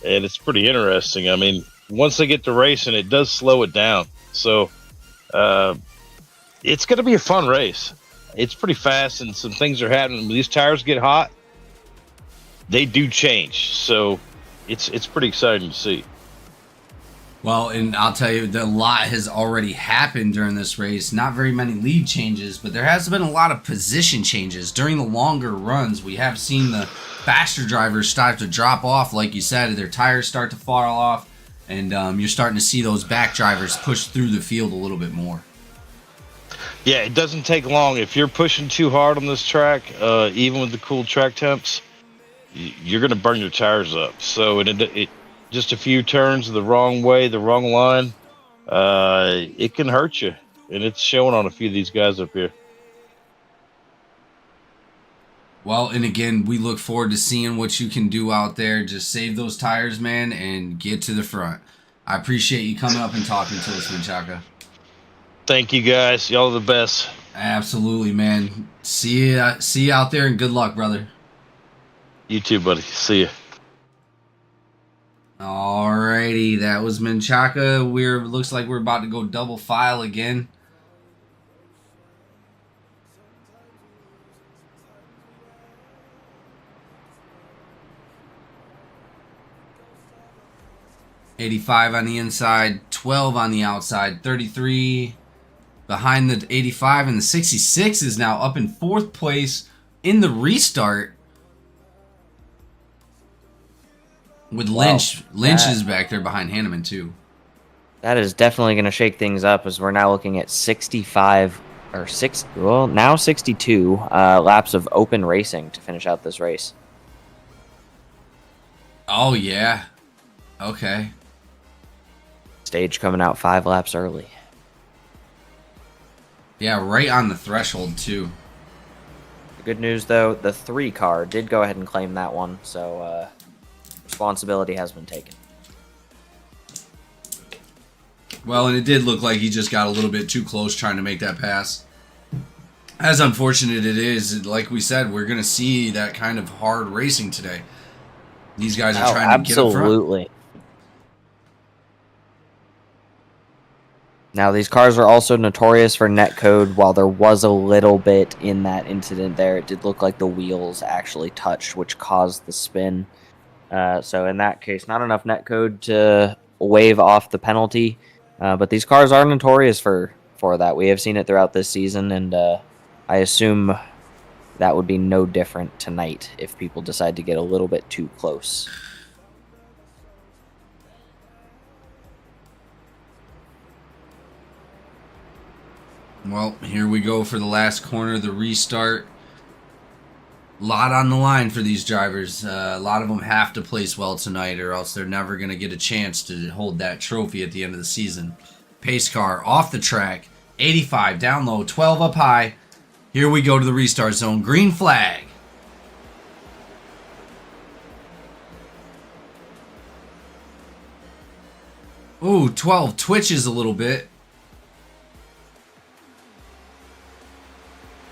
And it's pretty interesting. I mean, once they get to racing, it does slow it down. So it's going to be a fun race. It's pretty fast and some things are happening. When these tires get hot, they do change. So it's pretty exciting to see. Well, and I'll tell you, a lot has already happened during this race. Not very many lead changes, but there has been a lot of position changes. During the longer runs, we have seen the faster drivers start to drop off, like you said. Their tires start to fall off, and you're starting to see those back drivers push through the field a little bit more. Yeah, it doesn't take long. If you're pushing too hard on this track, even with the cool track temps, you're going to burn your tires up. So it just a few turns the wrong way, the wrong line, it can hurt you. And it's showing on a few of these guys up here. Well, and again, we look forward to seeing what you can do out there. Just save those tires, man, and get to the front. I appreciate you coming up and talking to us, Minchaka. Thank you, guys. Y'all are the best. Absolutely, man. See you out there, and good luck, brother. You too, buddy. See ya. Alrighty, that was Minchaka. Looks like we're about to go double file again. $85 on the inside, 12 on the outside, 33 behind the 85, and the 66 is now up in 4th place in the restart. With Lynch. Wow. Lynch is back there behind Hanneman, too. That is definitely going to shake things up as we're now looking at 65 or now 62 laps of open racing to finish out this race. Oh, yeah. Okay. Stage coming out 5 laps early. Yeah, right on the threshold, too. The good news, though, the 3 car did go ahead and claim that one, so responsibility has been taken. Well, and it did look like he just got a little bit too close trying to make that pass. As unfortunate it is, like we said, we're going to see that kind of hard racing today. These guys are trying to get up front. Absolutely. Now, these cars are also notorious for netcode. While there was a little bit in that incident there, it did look like the wheels actually touched, which caused the spin. So in that case, not enough netcode to waive off the penalty. But these cars are notorious for that. We have seen it throughout this season, and I assume that would be no different tonight if people decide to get a little bit too close. Well, here we go for the last corner, the restart. A lot on the line for these drivers. A lot of them have to place well tonight, or else they're never going to get a chance to hold that trophy at the end of the season. Pace car off the track, 85 down low, 12 up high. Here we go to the restart zone. Green flag. Ooh, 12 twitches a little bit.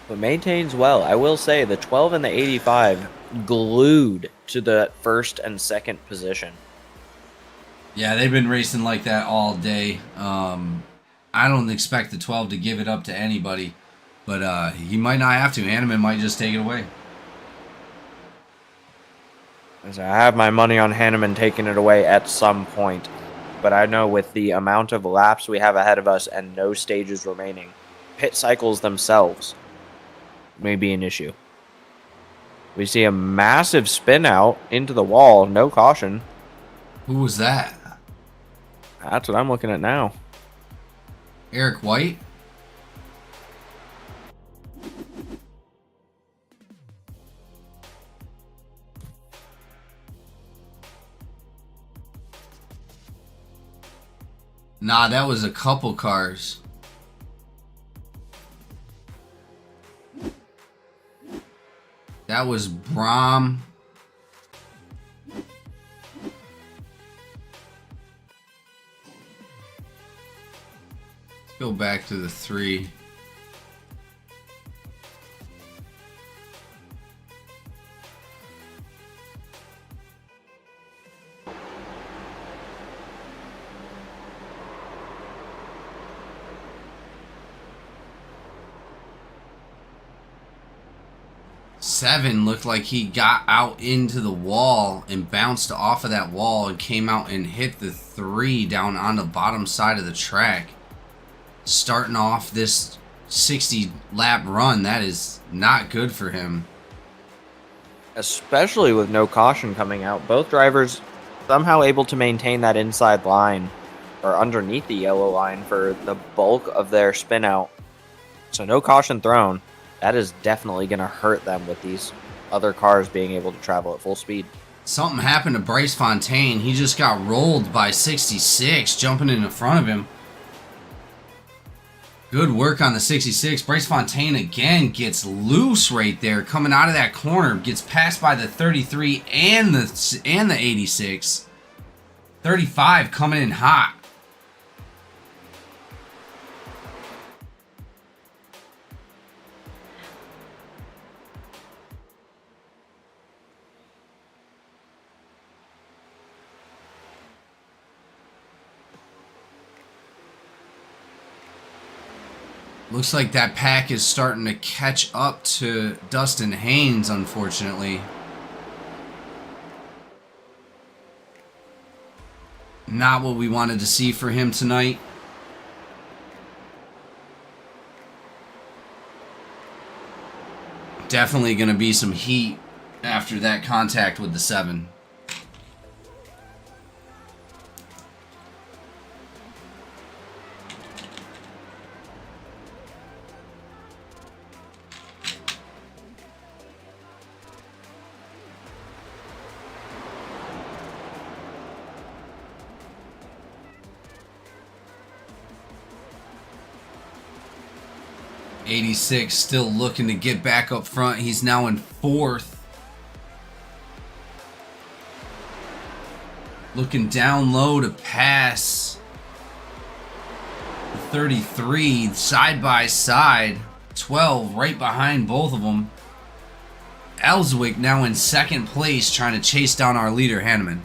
But maintains well. I will say the 12 and the 85 glued to the first and second position. Yeah, they've been racing like that all day. I don't expect the 12 to give it up to anybody, but he might not have to. Hanneman might just take it away. I have my money on Hanneman taking it away at some point, but I know with the amount of laps we have ahead of us and no stages remaining, pit cycles themselves may be an issue. We see a massive spin out into the wall, no caution. Who was that? That's what I'm looking at now. Eric White. Nah, that was a couple cars. That was Brom. Let's go back to the 3. Seven looked like he got out into the wall and bounced off of that wall and came out and hit the 3 down on the bottom side of the track. Starting off this 60 lap run, that is not good for him. Especially with no caution coming out. Both drivers somehow able to maintain that inside line or underneath the yellow line for the bulk of their spin out. So no caution thrown. That is definitely going to hurt them with these other cars being able to travel at full speed. Something happened to Bryce Fontaine. He just got rolled by 66 jumping in front of him. Good work on the 66. Bryce Fontaine again gets loose right there coming out of that corner. Gets passed by the 33 and the 86. 35 coming in hot. Looks like that pack is starting to catch up to Dustin Haynes, unfortunately. Not what we wanted to see for him tonight. Definitely going to be some heat after that contact with the 7. '86 still looking to get back up front. He's now in 4th. Looking down low to pass. 33 side by side. 12 right behind both of them. Ellswick now in 2nd place trying to chase down our leader, Hanneman.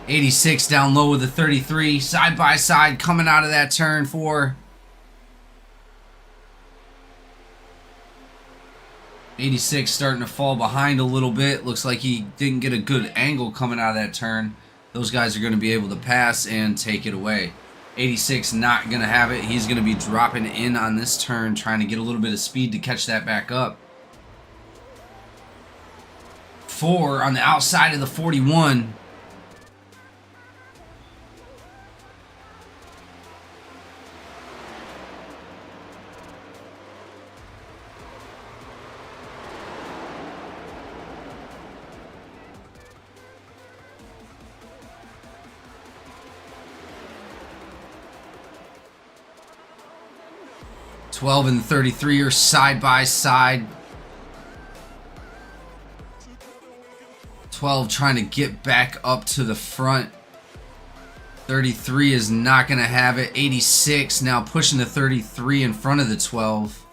86 down low with the 33, side by side coming out of that turn 4. 86 starting to fall behind a little bit. Looks like he didn't get a good angle coming out of that turn. Those guys are going to be able to pass and take it away. 86 not going to have it. He's going to be dropping in on this turn, trying to get a little bit of speed to catch that back up. 4 on the outside of the 41. .12 and 33 are side by side. 12 trying to get back up to the front. 33 is not going to have it. 86 now pushing the 33 in front of the 12.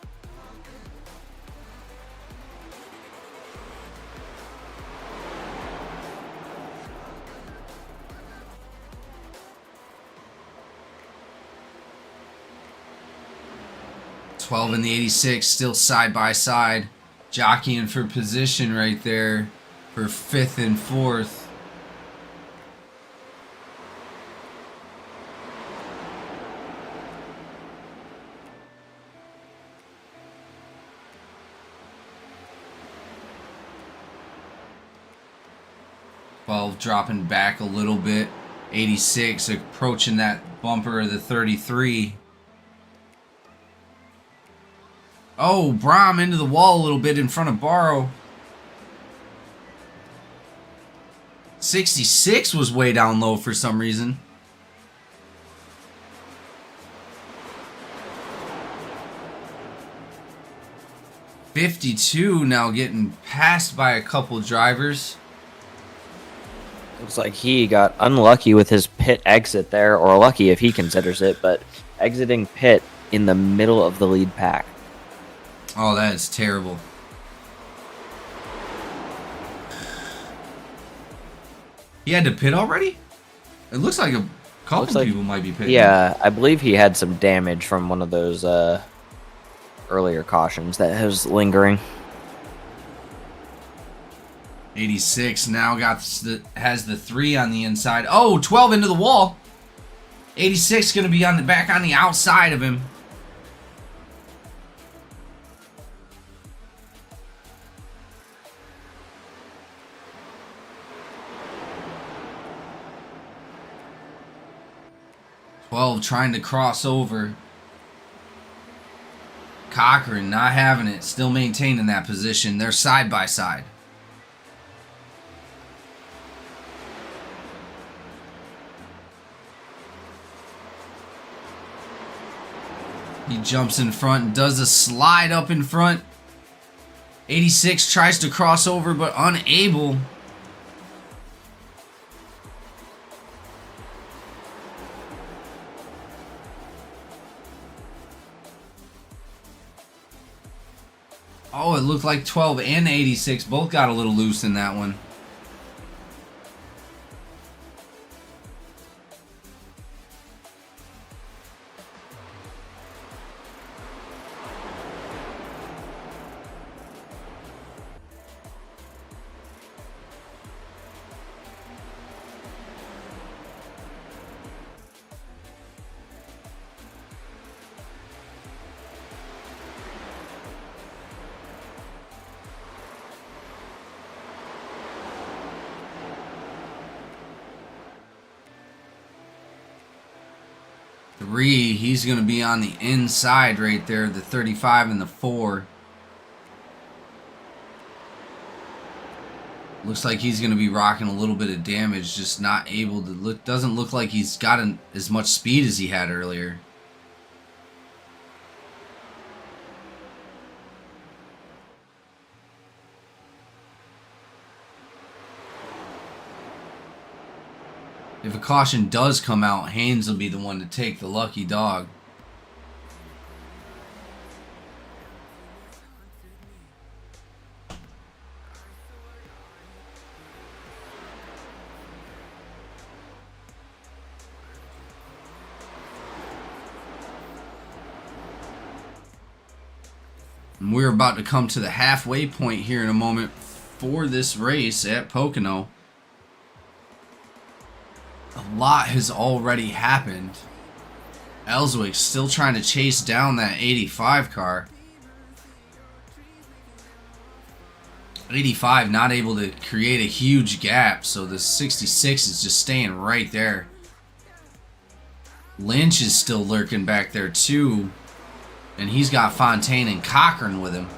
.12 and the 86 still side by side, jockeying for position right there for 5th and 4th. .12 dropping back a little bit. 86 approaching that bumper of the 33. Oh, Brom into the wall a little bit in front of Barrow. 66 was way down low for some reason. .52 now getting passed by a couple drivers. Looks like he got unlucky with his pit exit there, or lucky if he considers it, but exiting pit in the middle of the lead pack. Oh, that is terrible. He had to pit already? It looks like a couple people might be pitting. Yeah, I believe he had some damage from one of those earlier cautions that was lingering. 86 now has the 3 on the inside. Oh, 12 into the wall. 86 going to be back on the outside of him. Trying to cross over. Cochran not having it, still maintaining that position. They're side by side. He jumps in front, does a slide up in front. 86 tries to cross over but unable. Oh, it looked like 12 and 86 both got a little loose in that one. He's going to be on the inside right there, the 35 and the 4. Looks like he's going to be rocking a little bit of damage, just not able to look. Doesn't look like he's got as much speed as he had earlier. If a caution does come out, Haynes will be the one to take the lucky dog. And we're about to come to the halfway point here in a moment for this race at Pocono. A lot has already happened. Ellswick still trying to chase down that 85 car. 85 not able to create a huge gap, so the 66 is just staying right there. Lynch is still lurking back there too, and he's got Fontaine and Cochran with him.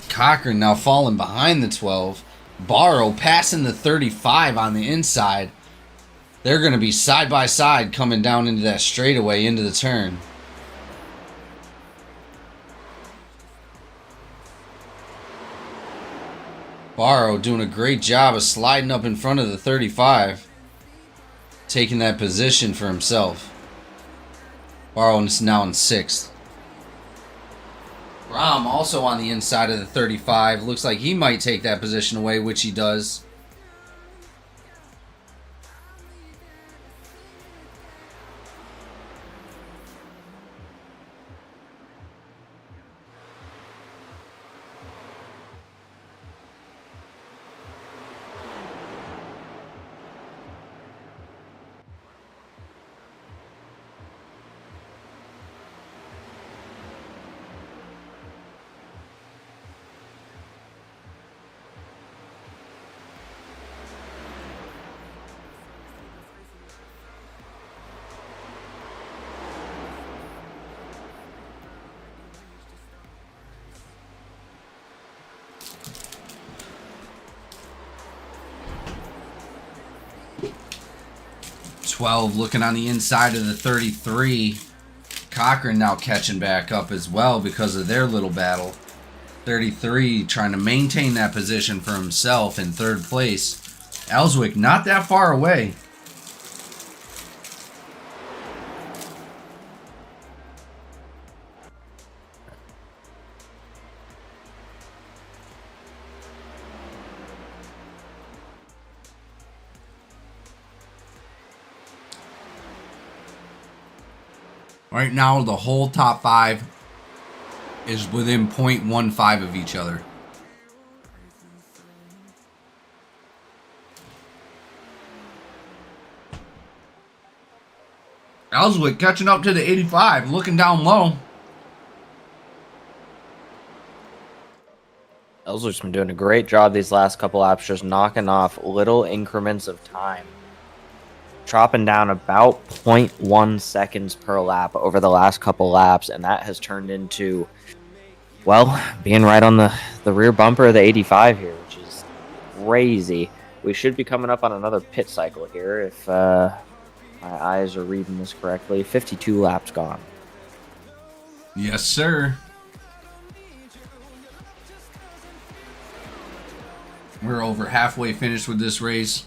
Cochran now falling behind the 12. Barrow passing the 35 on the inside. They're going to be side by side coming down into that straightaway into the turn. Barrow doing a great job of sliding up in front of the 35. Taking that position for himself. Barrow is now in 6th. Rom also on the inside of the 35. Looks like he might take that position away, which he does. 12 looking on the inside of the 33. Cochran now catching back up as well because of their little battle. 33 trying to maintain that position for himself in third place. Ellswick not that far away. Right now, the whole top 5 is within 0.15 of each other. Ellswick catching up to the 85, looking down low. Ellswick's been doing a great job these last couple laps, just knocking off little increments of time. Chopping down about 0.1 seconds per lap over the last couple laps, and that has turned into, well, being right on the rear bumper of the 85 here, which is crazy. We should be coming up on another pit cycle here if my eyes are reading this correctly. 52 laps gone. Yes, sir. We're over halfway finished with this race.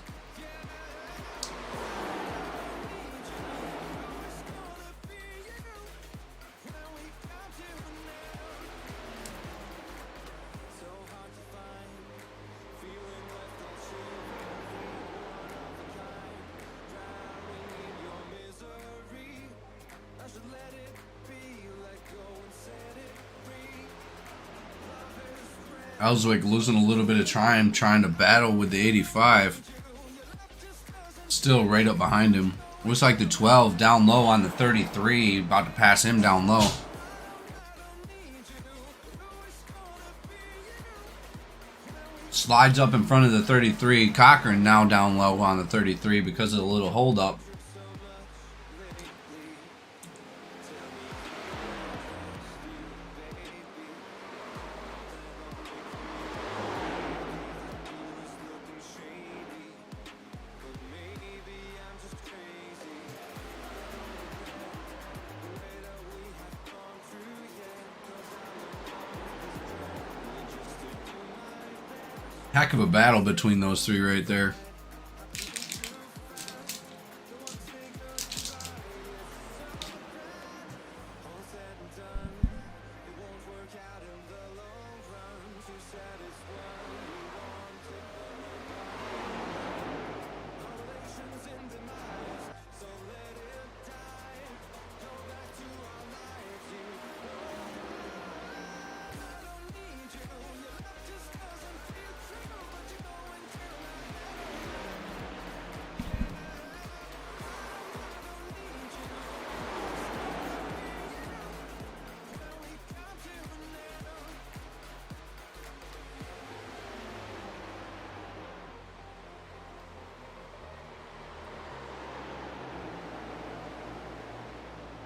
Ellswick losing a little bit of time trying to battle with the 85. Still right up behind him. Looks like the 12 down low on the 33. About to pass him down low. Slides up in front of the 33. Cochran now down low on the 33 because of the little hold up. Heck of a battle between those three right there.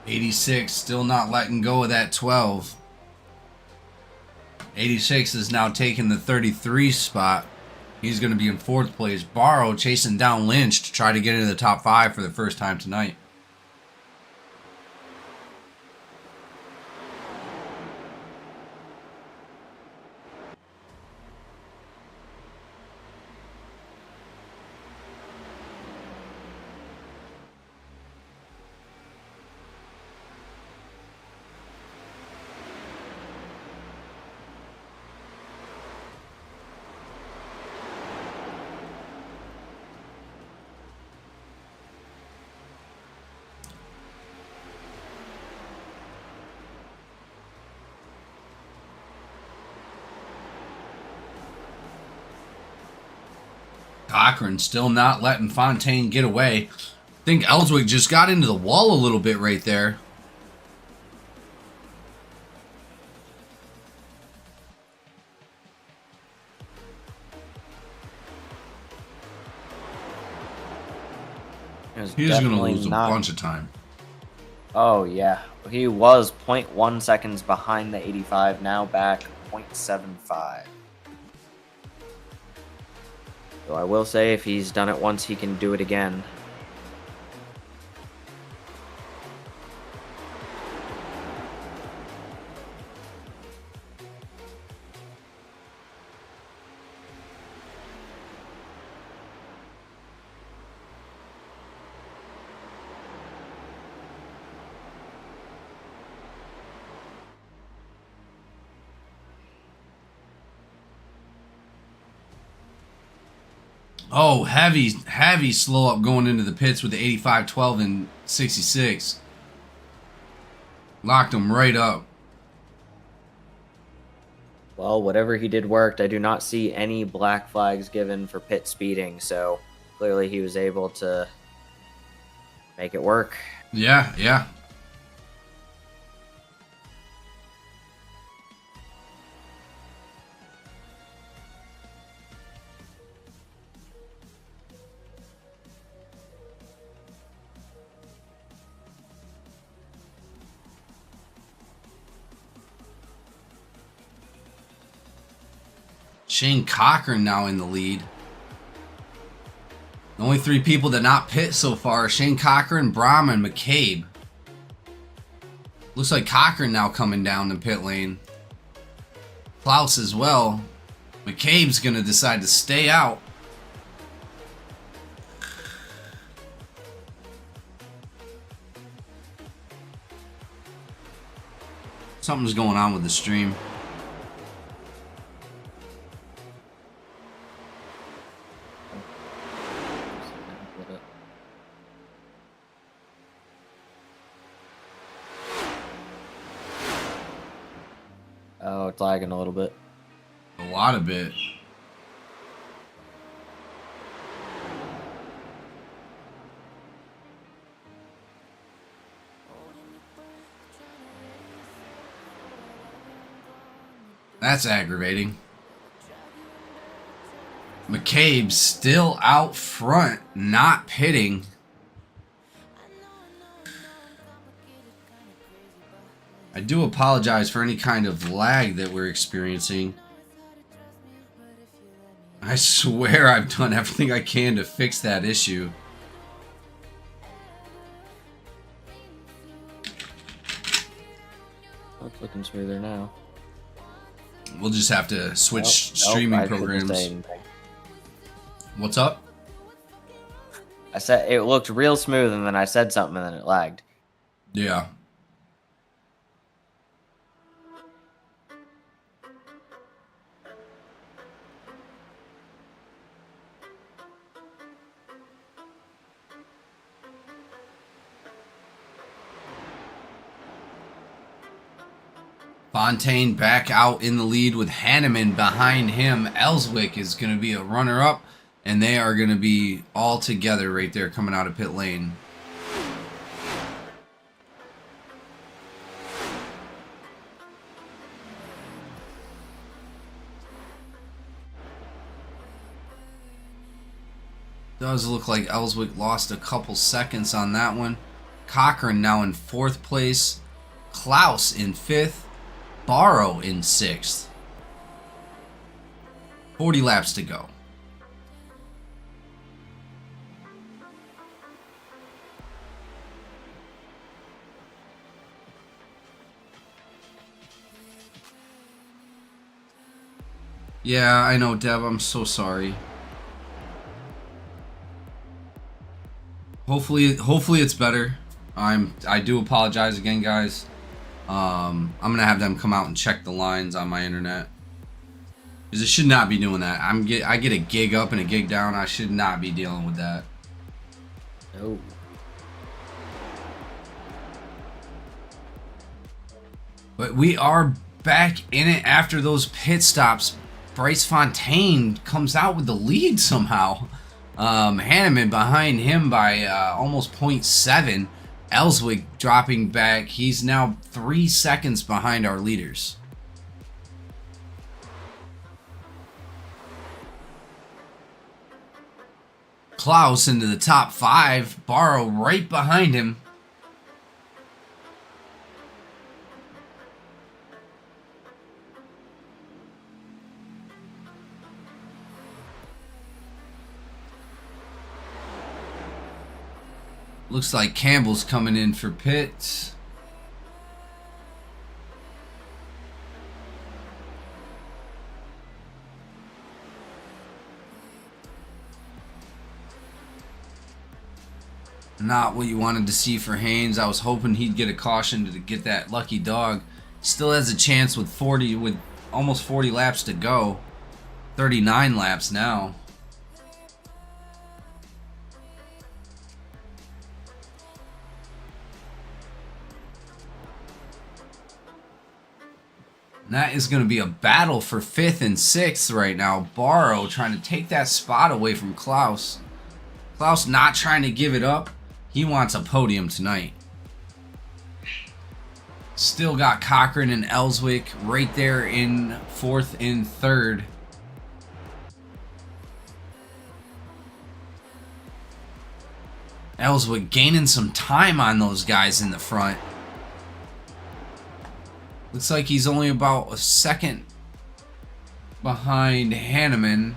.86 still not letting go of that 12. .86 is now taking the 33 spot. He's going to be in fourth place. Barrow chasing down Lynch to try to get into the top 5 for the first time tonight. Cochran still not letting Fontaine get away. I think Ellswick just got into the wall a little bit right there. He's going to lose a bunch of time. Oh, yeah. He was 0.1 seconds behind the 85, now back 0.75. So I will say if he's done it once, he can do it again. Oh, heavy slow up going into the pits with the 85, 12, and 66. Locked him right up. Well, whatever he did worked. I do not see any black flags given for pit speeding, so clearly he was able to make it work. Yeah, yeah. Shane Cochran now in the lead. The only 3 people that not pit so far are Shane Cochran, Brahm, and McCabe. Looks like Cochran now coming down the pit lane. Klaus as well. McCabe's going to decide to stay out. Something's going on with the stream. Oh, it's lagging a little bit. A lot of it. That's aggravating. McCabe's still out front, not pitting. I do apologize for any kind of lag that we're experiencing. I swear I've done everything I can to fix that issue. Oh, it's looking smoother now. We'll just have to switch streaming I couldn't programs. say anything. What's up? I said it looked real smooth, and then I said something, and then it lagged. Yeah. Fontaine back out in the lead with Hanneman behind him. Ellswick is going to be a runner-up, and they are going to be all together right there coming out of pit lane. Does look like Ellswick lost a couple seconds on that one. Cochran now in 4th place. Klaus in 5th. Barrow in 6th. 40 laps to go. Yeah, I know, Deb. I'm so sorry. Hopefully it's better. I do apologize again, guys. I'm gonna have them come out and check the lines on my internet, because it should not be doing that. I get a gig up and a gig down. I should not be dealing with that. No. But we are back in it after those pit stops. Bryce Fontaine comes out with the lead somehow. Hanneman behind him by almost 0.7. Ellswick dropping back. He's now 3 seconds behind our leaders. Klaus into the top 5. Barrow right behind him. Looks like Campbell's coming in for pits. Not what you wanted to see for Haynes. I was hoping he'd get a caution to get that lucky dog. Still has a chance with almost 40 laps to go. 39 laps now. That is going to be a battle for 5th and 6th right now. Barrow trying to take that spot away from Klaus. Klaus not trying to give it up. He wants a podium tonight. Still got Cochran and Ellswick right there in 4th and 3rd. Ellswick gaining some time on those guys in the front. Looks like he's only about a second behind Hanneman.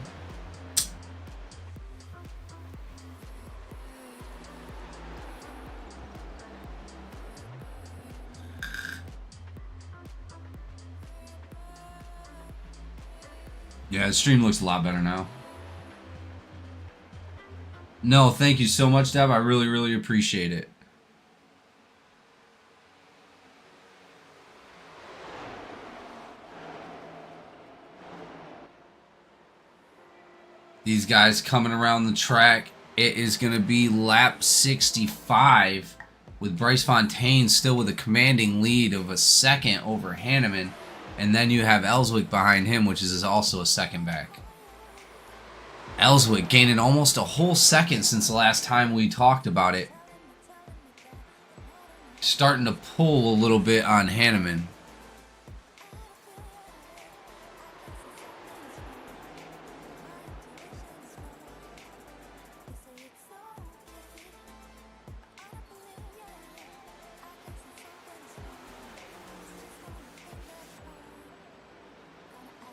Yeah, the stream looks a lot better now. No, thank you so much, Deb. I really, really appreciate it. These guys coming around the track. It is going to be lap 65 with Bryce Fontaine still with a commanding lead of a second over Hanneman. And then you have Ellswick behind him, which is also a second back. Ellswick gaining almost a whole second since the last time we talked about it. Starting to pull a little bit on Hanneman.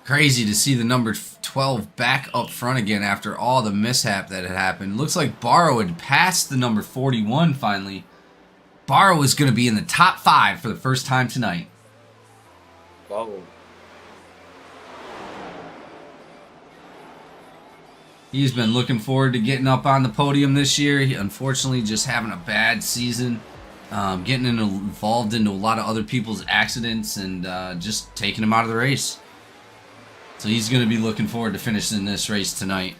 Crazy to see the number 12 back up front again after all the mishap that had happened. Looks like Barrow had passed the number 41 finally. Barrow is going to be in the top 5 for the first time tonight. Whoa. He's been looking forward to getting up on the podium this year. He, unfortunately, just having a bad season. Getting involved into a lot of other people's accidents and just taking him out of the race. So he's going to be looking forward to finishing this race tonight.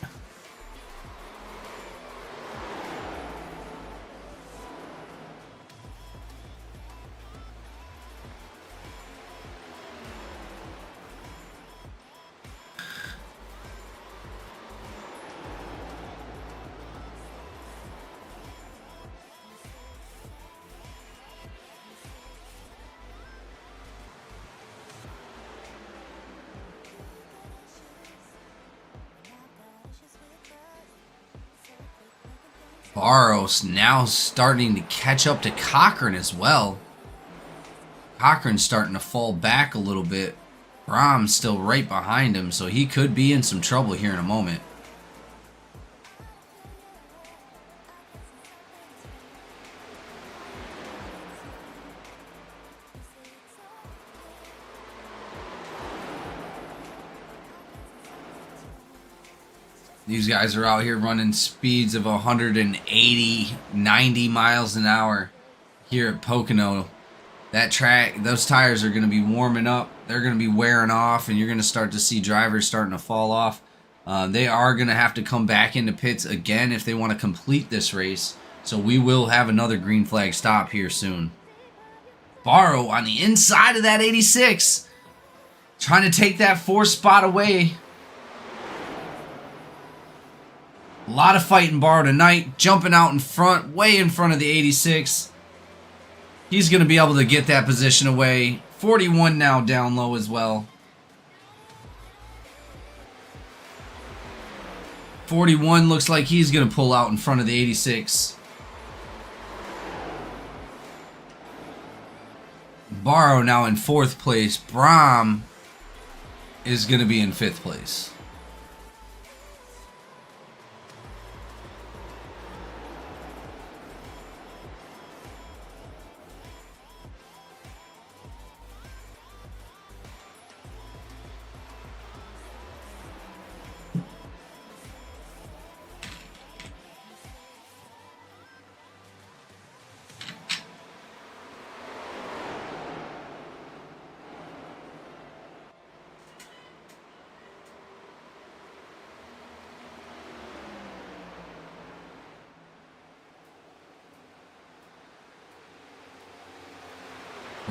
Barros now starting to catch up to Cochran as well. Cochran's starting to fall back a little bit. Brahm's still right behind him, so he could be in some trouble here in a moment. These guys are out here running speeds of 180, 90 miles an hour here at Pocono. That track, those tires are going to be warming up. They're going to be wearing off, and you're going to start to see drivers starting to fall off. They are going to have to come back into pits again if they want to complete this race. So we will have another green flag stop here soon. Barrow on the inside of that 86. Trying to take that 4th spot away. A lot of fighting Barrow tonight. Jumping out in front, way in front of the 86. He's going to be able to get that position away. 41 now down low as well. 41 looks like he's going to pull out in front of the 86. Barrow now in 4th place. Brahm is going to be in 5th place.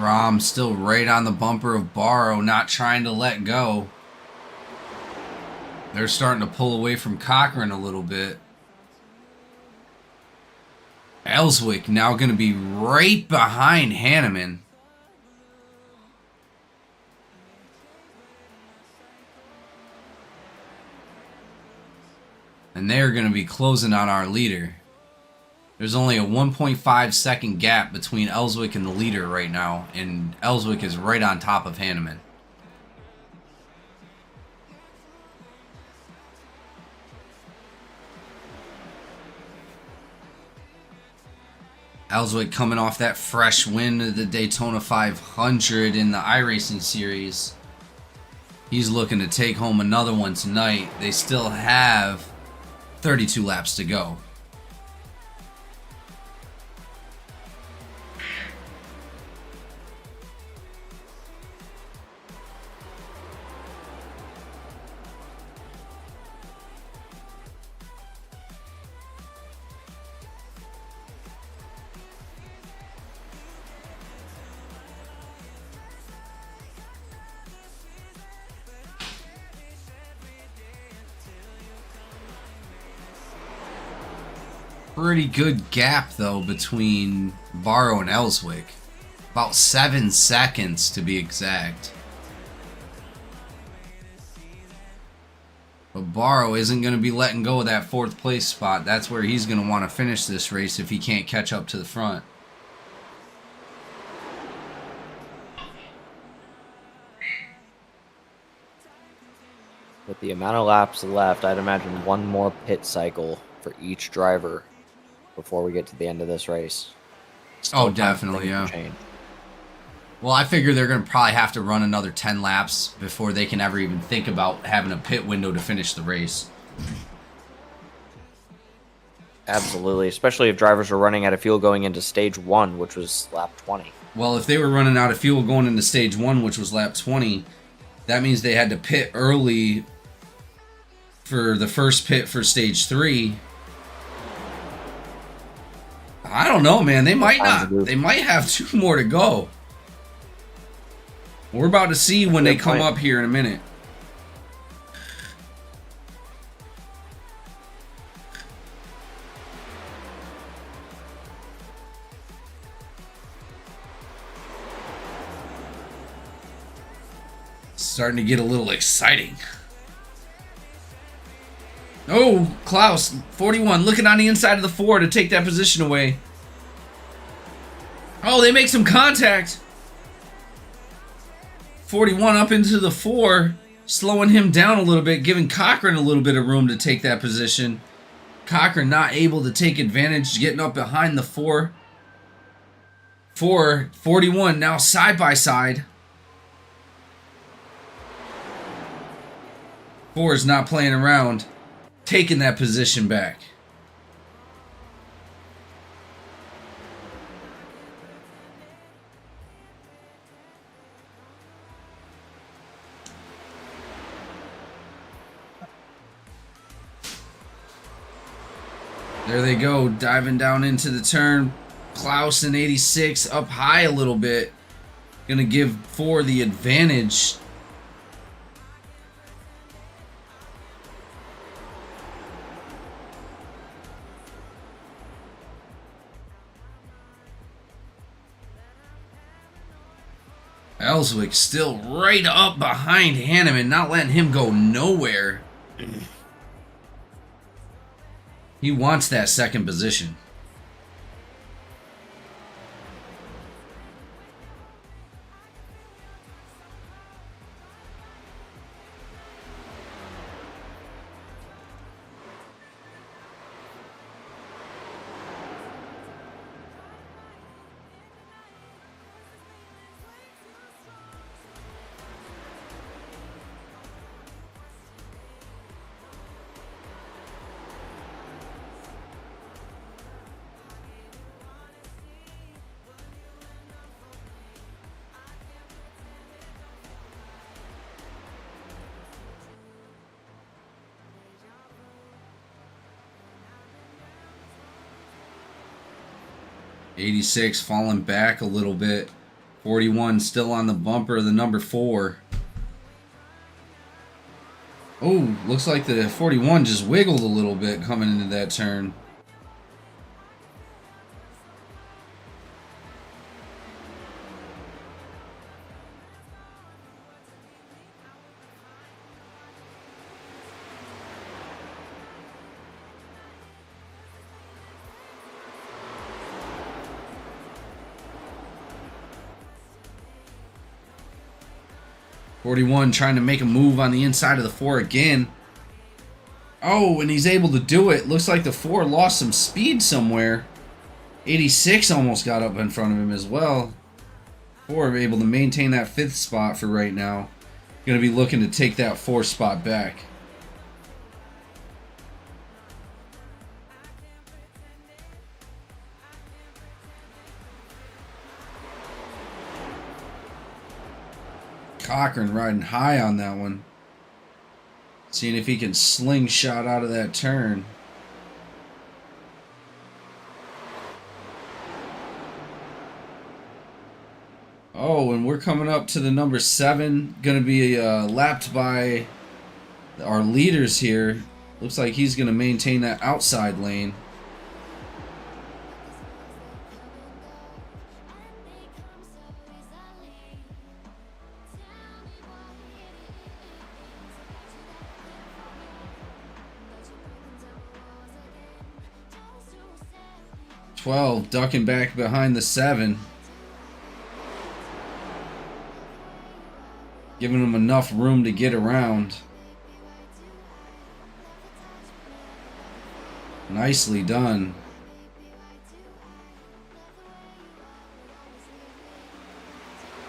Rom still right on the bumper of Barrow, not trying to let go. They're starting to pull away from Cochran a little bit. Ellswick now going to be right behind Hanneman. And they're going to be closing on our leader. There's only a 1.5 second gap between Ellswick and the leader right now, and Ellswick is right on top of Hanneman. Ellswick coming off that fresh win of the Daytona 500 in the iRacing series. He's looking to take home another one tonight. They still have 32 laps to go. Pretty good gap though between Barrow and Ellswick. About 7 seconds to be exact. But Barrow isn't going to be letting go of that 4th place spot. That's where he's going to want to finish this race if he can't catch up to the front. With the amount of laps left, I'd imagine one more pit cycle for each driver before we get to the end of this race. Oh, definitely, yeah. Well, I figure they're going to probably have to run another 10 laps before they can ever even think about having a pit window to finish the race. Absolutely, especially if drivers are running out of fuel going into stage 1, which was lap 20. Well, if they were running out of fuel going into stage 1, which was lap 20, that means they had to pit early for the first pit for stage 3. I don't know, man. They might not. They might have 2 more to go. We're about to see when they come up here in a minute. Starting to get a little exciting. Oh, Klaus, 41, looking on the inside of the 4 to take that position away. Oh, they make some contact. 41 up into the 4, slowing him down a little bit, giving Cochran a little bit of room to take that position. Cochran not able to take advantage, getting up behind the 4. 41 now side by side. 4 is not playing around, taking that position back. There they go, diving down into the turn. Klaus in 86 up high a little bit. Gonna give 4 the advantage. Ellswick still right up behind Hanneman, not letting him go nowhere. He wants that second position. '86 falling back a little bit. 41 still on the bumper of the number 4. Oh, looks like the 41 just wiggled a little bit coming into that turn. .41 trying to make a move on the inside of the 4 again. Oh, and he's able to do it. Looks like the 4 lost some speed somewhere. 86 almost got up in front of him as well. 4 able to maintain that 5th spot for right now. Going to be looking to take that 4th spot back. Cochran riding high on that one. Seeing if he can slingshot out of that turn. Oh, and we're coming up to the number 7. Going to be lapped by our leaders here. Looks like he's going to maintain that outside lane. Ducking back behind the 7. Giving him enough room to get around. Nicely done.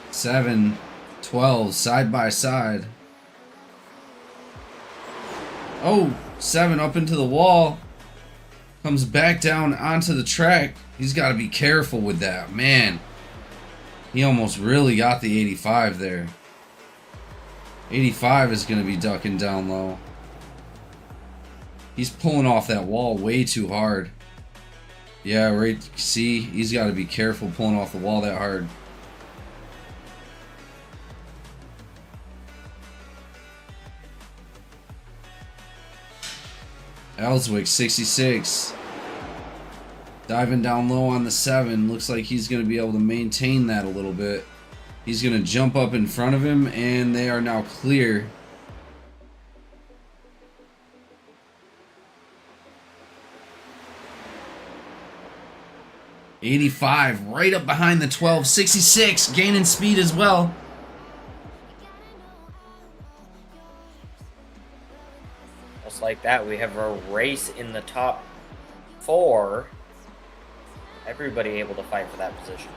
7, 12 side by side. Oh, 7 up into the wall. Comes back down onto the track. He's got to be careful with that. Man, he almost really got the 85 there. 85 is going to be ducking down low. He's pulling off that wall way too hard. Yeah, right. See, he's got to be careful pulling off the wall that hard. Ellswick, 66. Diving down low on the 7. Looks like he's going to be able to maintain that a little bit. He's going to jump up in front of him, and they are now clear. .85 right up behind the 12. 66 gaining speed as well. Just like that, we have a race in the top 4. Everybody able to fight for that position.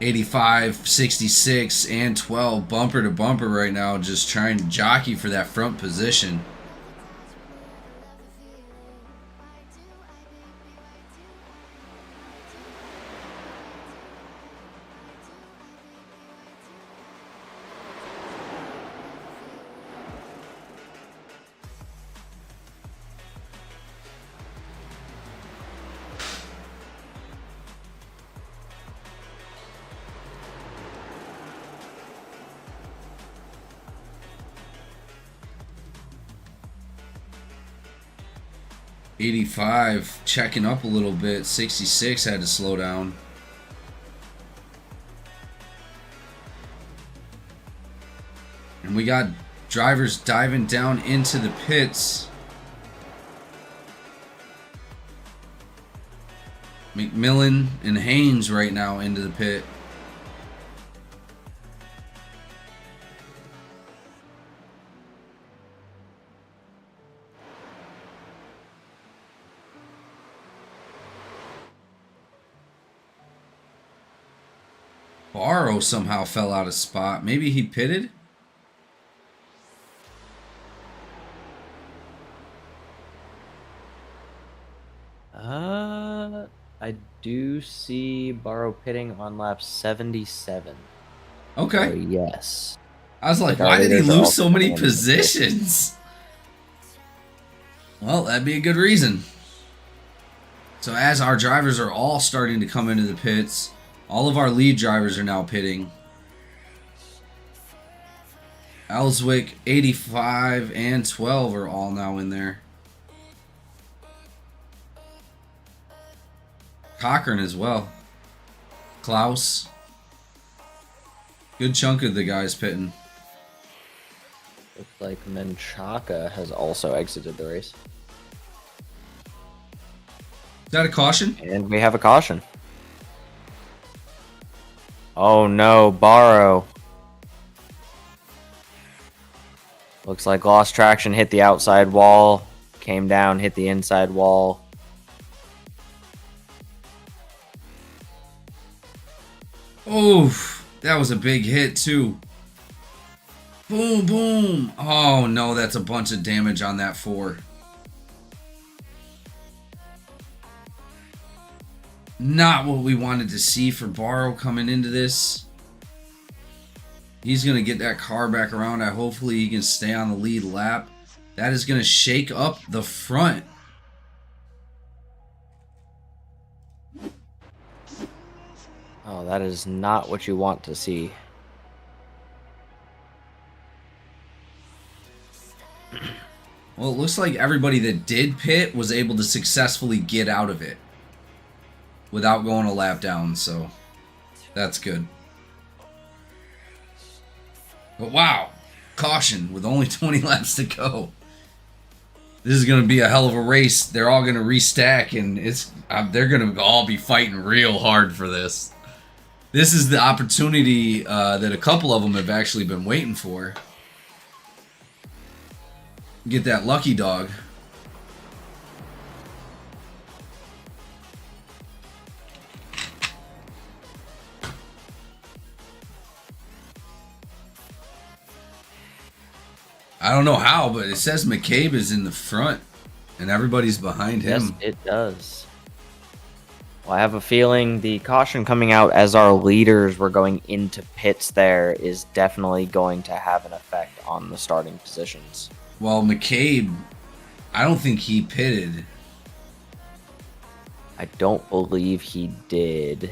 .85, 66, and 12 bumper to bumper right now, just trying to jockey for that front position. .85 checking up a little bit. 66 had to slow down. And we got drivers diving down into the pits. McMillan and Haynes right now into the pit. Barrow somehow fell out of spot. Maybe he pitted? I do see Barrow pitting on lap 77. Okay. So yes. I was like, Like, our why did he leaders are lose also so many coming into the pit. positions? Well, that'd be a good reason. So as our drivers are all starting to come into the pits, all of our lead drivers are now pitting. Ellswick, 85, and 12 are all now in there. Cochran as well. Klaus. Good chunk of the guys pitting. Looks like Menchaca has also exited the race. Is that a caution? And we have a caution. Oh no, Barrow. Looks like lost traction, hit the outside wall, came down, hit the inside wall. Oof, that was a big hit too. Boom, boom. Oh no, that's a bunch of damage on that 4. Not what we wanted to see for Barrow coming into this. He's going to get that car back around. Hopefully he can stay on the lead lap. That is going to shake up the front. Oh, that is not what you want to see. Well, it looks like everybody that did pit was able to successfully get out of it without going a lap down, so that's good. But wow, caution with only 20 laps to go. This is going to be a hell of a race. They're all going to restack, and they're going to all be fighting real hard for this. This is the opportunity that a couple of them have actually been waiting for. Get that lucky dog. I don't know how, but it says McCabe is in the front and everybody's behind him. Yes, it does. Well, I have a feeling the caution coming out as our leaders were going into pits there is definitely going to have an effect on the starting positions. Well, McCabe, I don't think he pitted. I don't believe he did.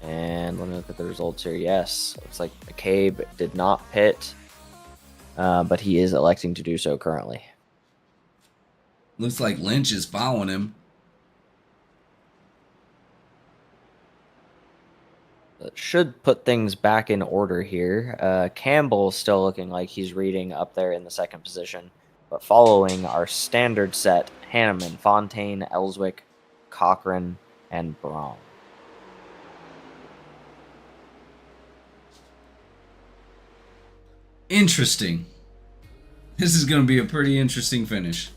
And let me look at the results here. Yes, looks like McCabe did not pit. But he is electing to do so currently. Looks like Lynch is following him. That should put things back in order here. Campbell is still looking like he's reading up there in the second position. But following our standard set, Hanneman, Fontaine, Ellswick, Cochran, and Braun. Interesting. This is going to be a pretty interesting finish.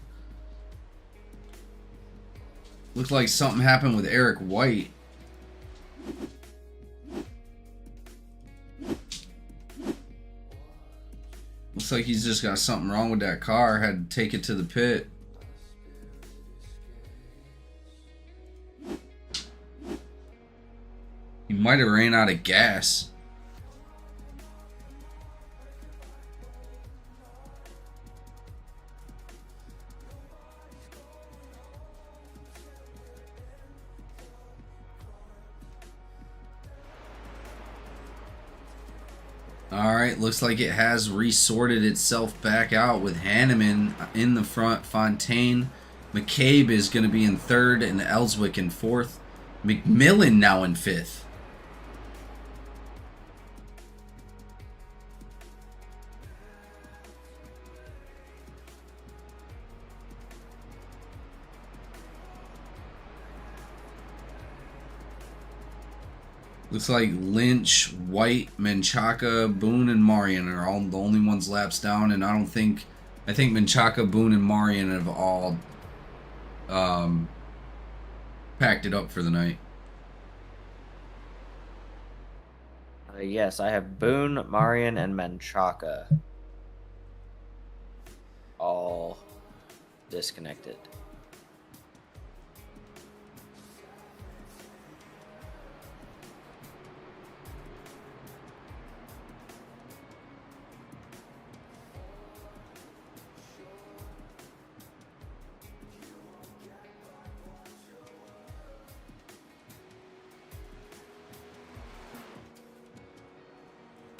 Looks like something happened with Eric White. Looks like he's just got something wrong with that car. Had to take it to the pit. He might have ran out of gas. Alright, looks like it has resorted itself back out with Hanneman in the front. Fontaine. McCabe is going to be in third and Ellswick in fourth. McMillan now in fifth. Looks like Lynch, White, Menchaca, Boone, and Marion are all the only ones laps down, and I think Menchaca, Boone, and Marion have all packed it up for the night. Yes, I have Boone, Marion, and Menchaca all disconnected.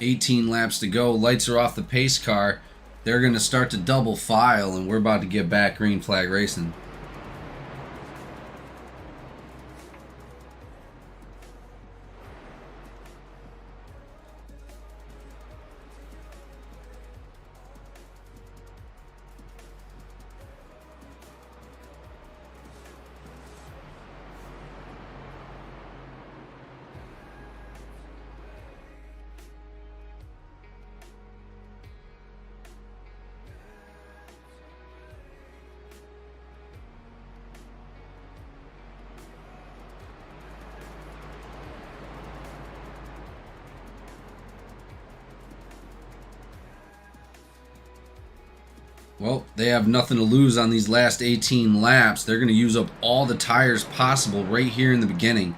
18 laps to go. Lights are off the pace car. They're going to start to double file, and we're about to get back green flag racing. Well, they have nothing to lose on these last 18 laps. They're going to use up all the tires possible right here in the beginning.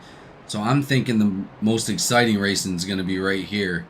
So I'm thinking the most exciting racing is going to be right here.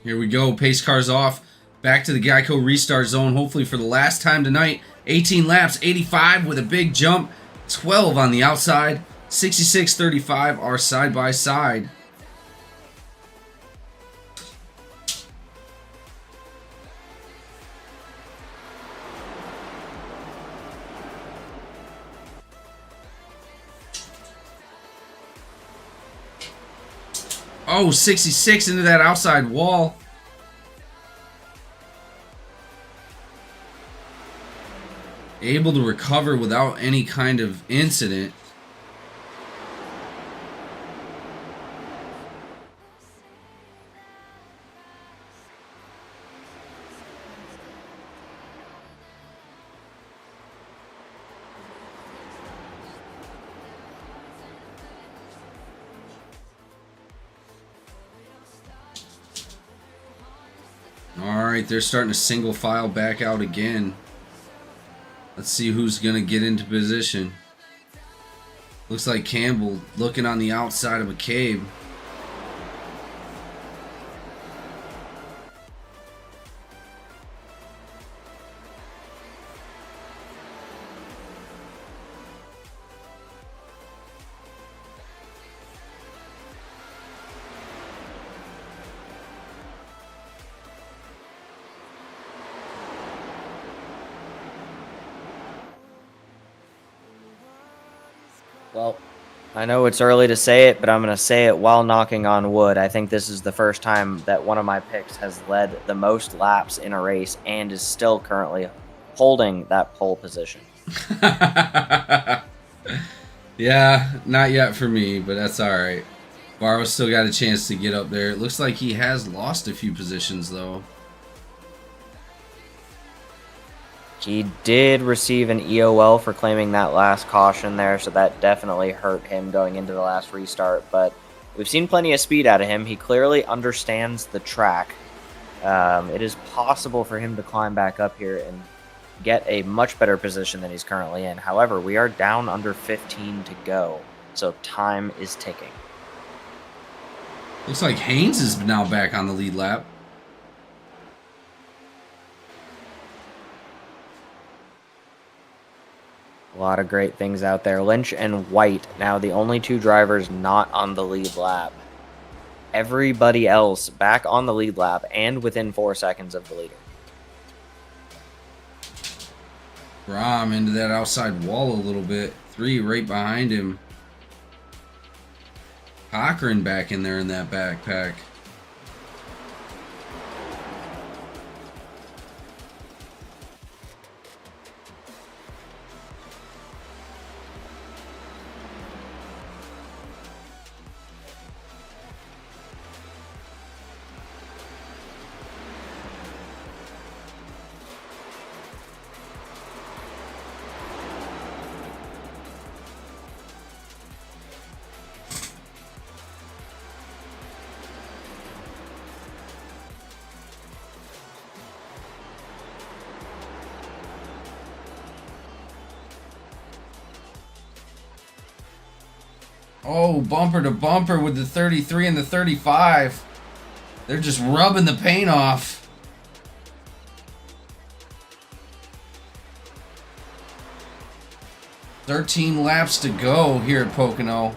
Here we go. Pace car's off. Back to the Geico restart zone, hopefully for the last time tonight. 18 laps, 85 with a big jump. 12 on the outside. 66-35 are side by side. Oh, 66 into that outside wall. Able to recover without any kind of incident. Alright, they're starting to single file back out again. Let's see who's going to get into position. Looks like Campbell looking on the outside of McCabe. Well, I know it's early to say it, but I'm going to say it while knocking on wood. I think this is the first time that one of my picks has led the most laps in a race and is still currently holding that pole position. Yeah, not yet for me, but that's alright. Barrow's still got a chance to get up there. It looks like he has lost a few positions, though. He did receive an EOL for claiming that last caution there, so that definitely hurt him going into the last restart. But we've seen plenty of speed out of him. He clearly understands the track. It is possible for him to climb back up here and get a much better position than he's currently in. However, we are down under 15 to go, so time is ticking. Looks like Haynes is now back on the lead lap. A lot of great things out there. Lynch and White, now the only two drivers not on the lead lap. Everybody else back on the lead lap and within 4 seconds of the leader. Rom into that outside wall a little bit. 3 right behind him. Cochran back in there in that backpack. Oh, bumper to bumper with the 33 and the 35. They're just rubbing the paint off. "13 laps to go here at Pocono."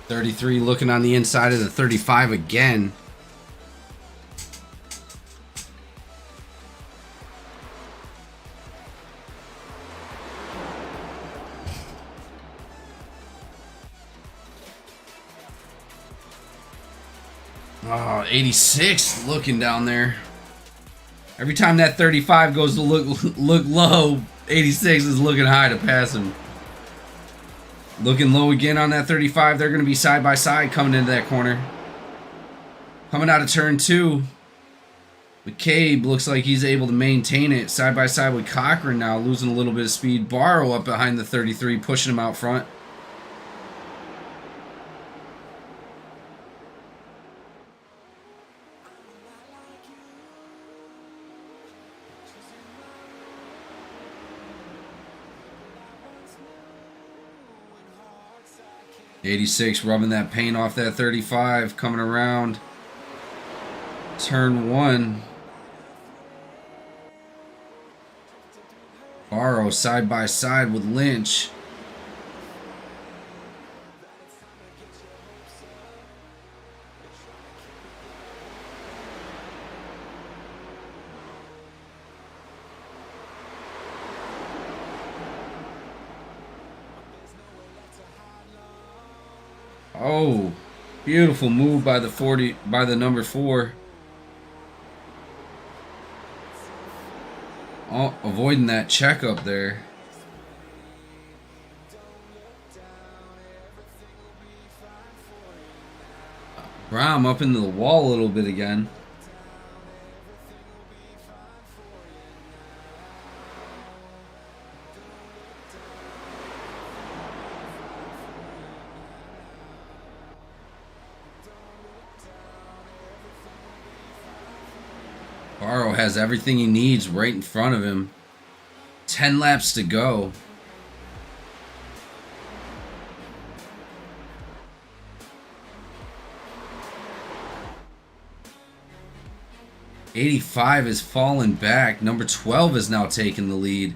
"33 looking on the inside of the 35 again. Oh, 86 looking down there. Every time that 35 goes to look low, 86 is looking high to pass him. Looking low again on that 35. They're going to be side by side coming into that corner. Coming out of turn 2. McCabe looks like he's able to maintain it side by side with Cochran now, losing a little bit of speed. Barrow up behind the 33, pushing him out front. "86 rubbing that paint off that 35, coming around turn 1. Barrow side by side with Lynch. Oh, beautiful move by the number 4. Oh, avoiding that check up there. Braum up into the wall a little bit again. Barrow has everything he needs right in front of him. 10 laps to go. '85 is falling back. Number 12 is now taking the lead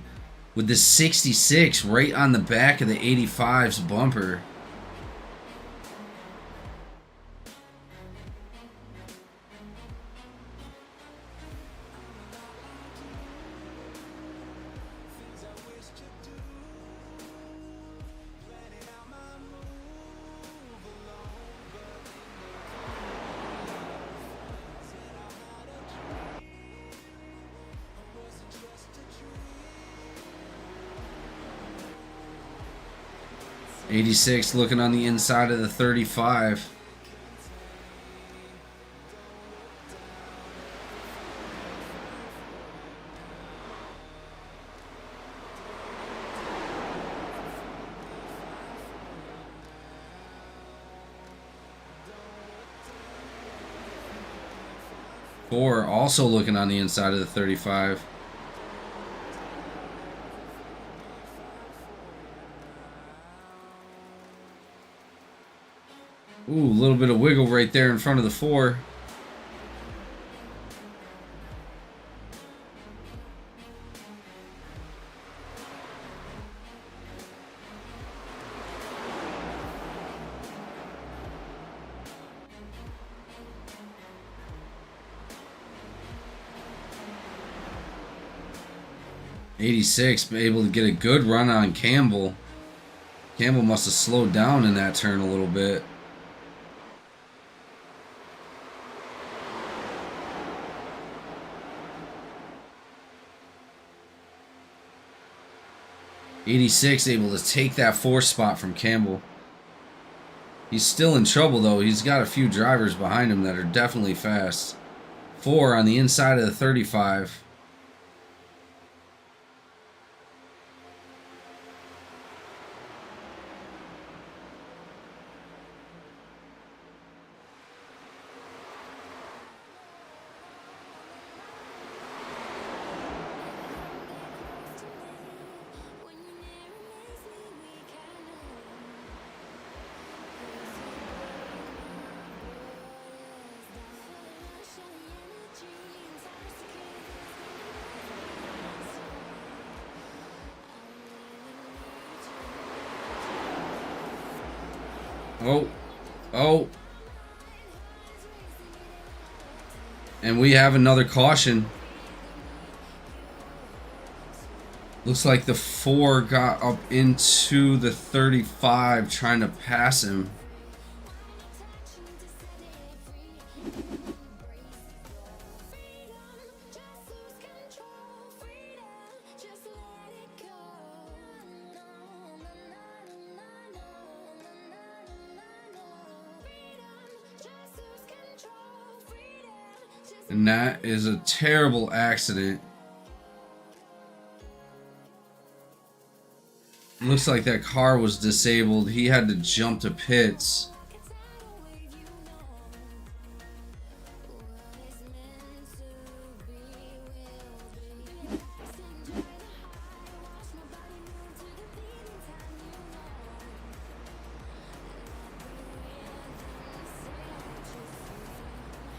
with the 66 right on the back of the 85's bumper. '86 looking on the inside of the 35. Four also looking on the inside of the 35. Ooh, a little bit of wiggle right there in front of the 4. '86 able to get a good run on Campbell. Campbell must have slowed down in that turn a little bit. 86 able to take that 4th spot from Campbell. He's still in trouble, though. He's got a few drivers behind him that are definitely fast. 4 on the inside of the 35. Oh. And we have another caution. Looks like the 4 got up into the 35 trying to pass him. And that is a terrible accident. Looks like that car was disabled. He had to jump to pits.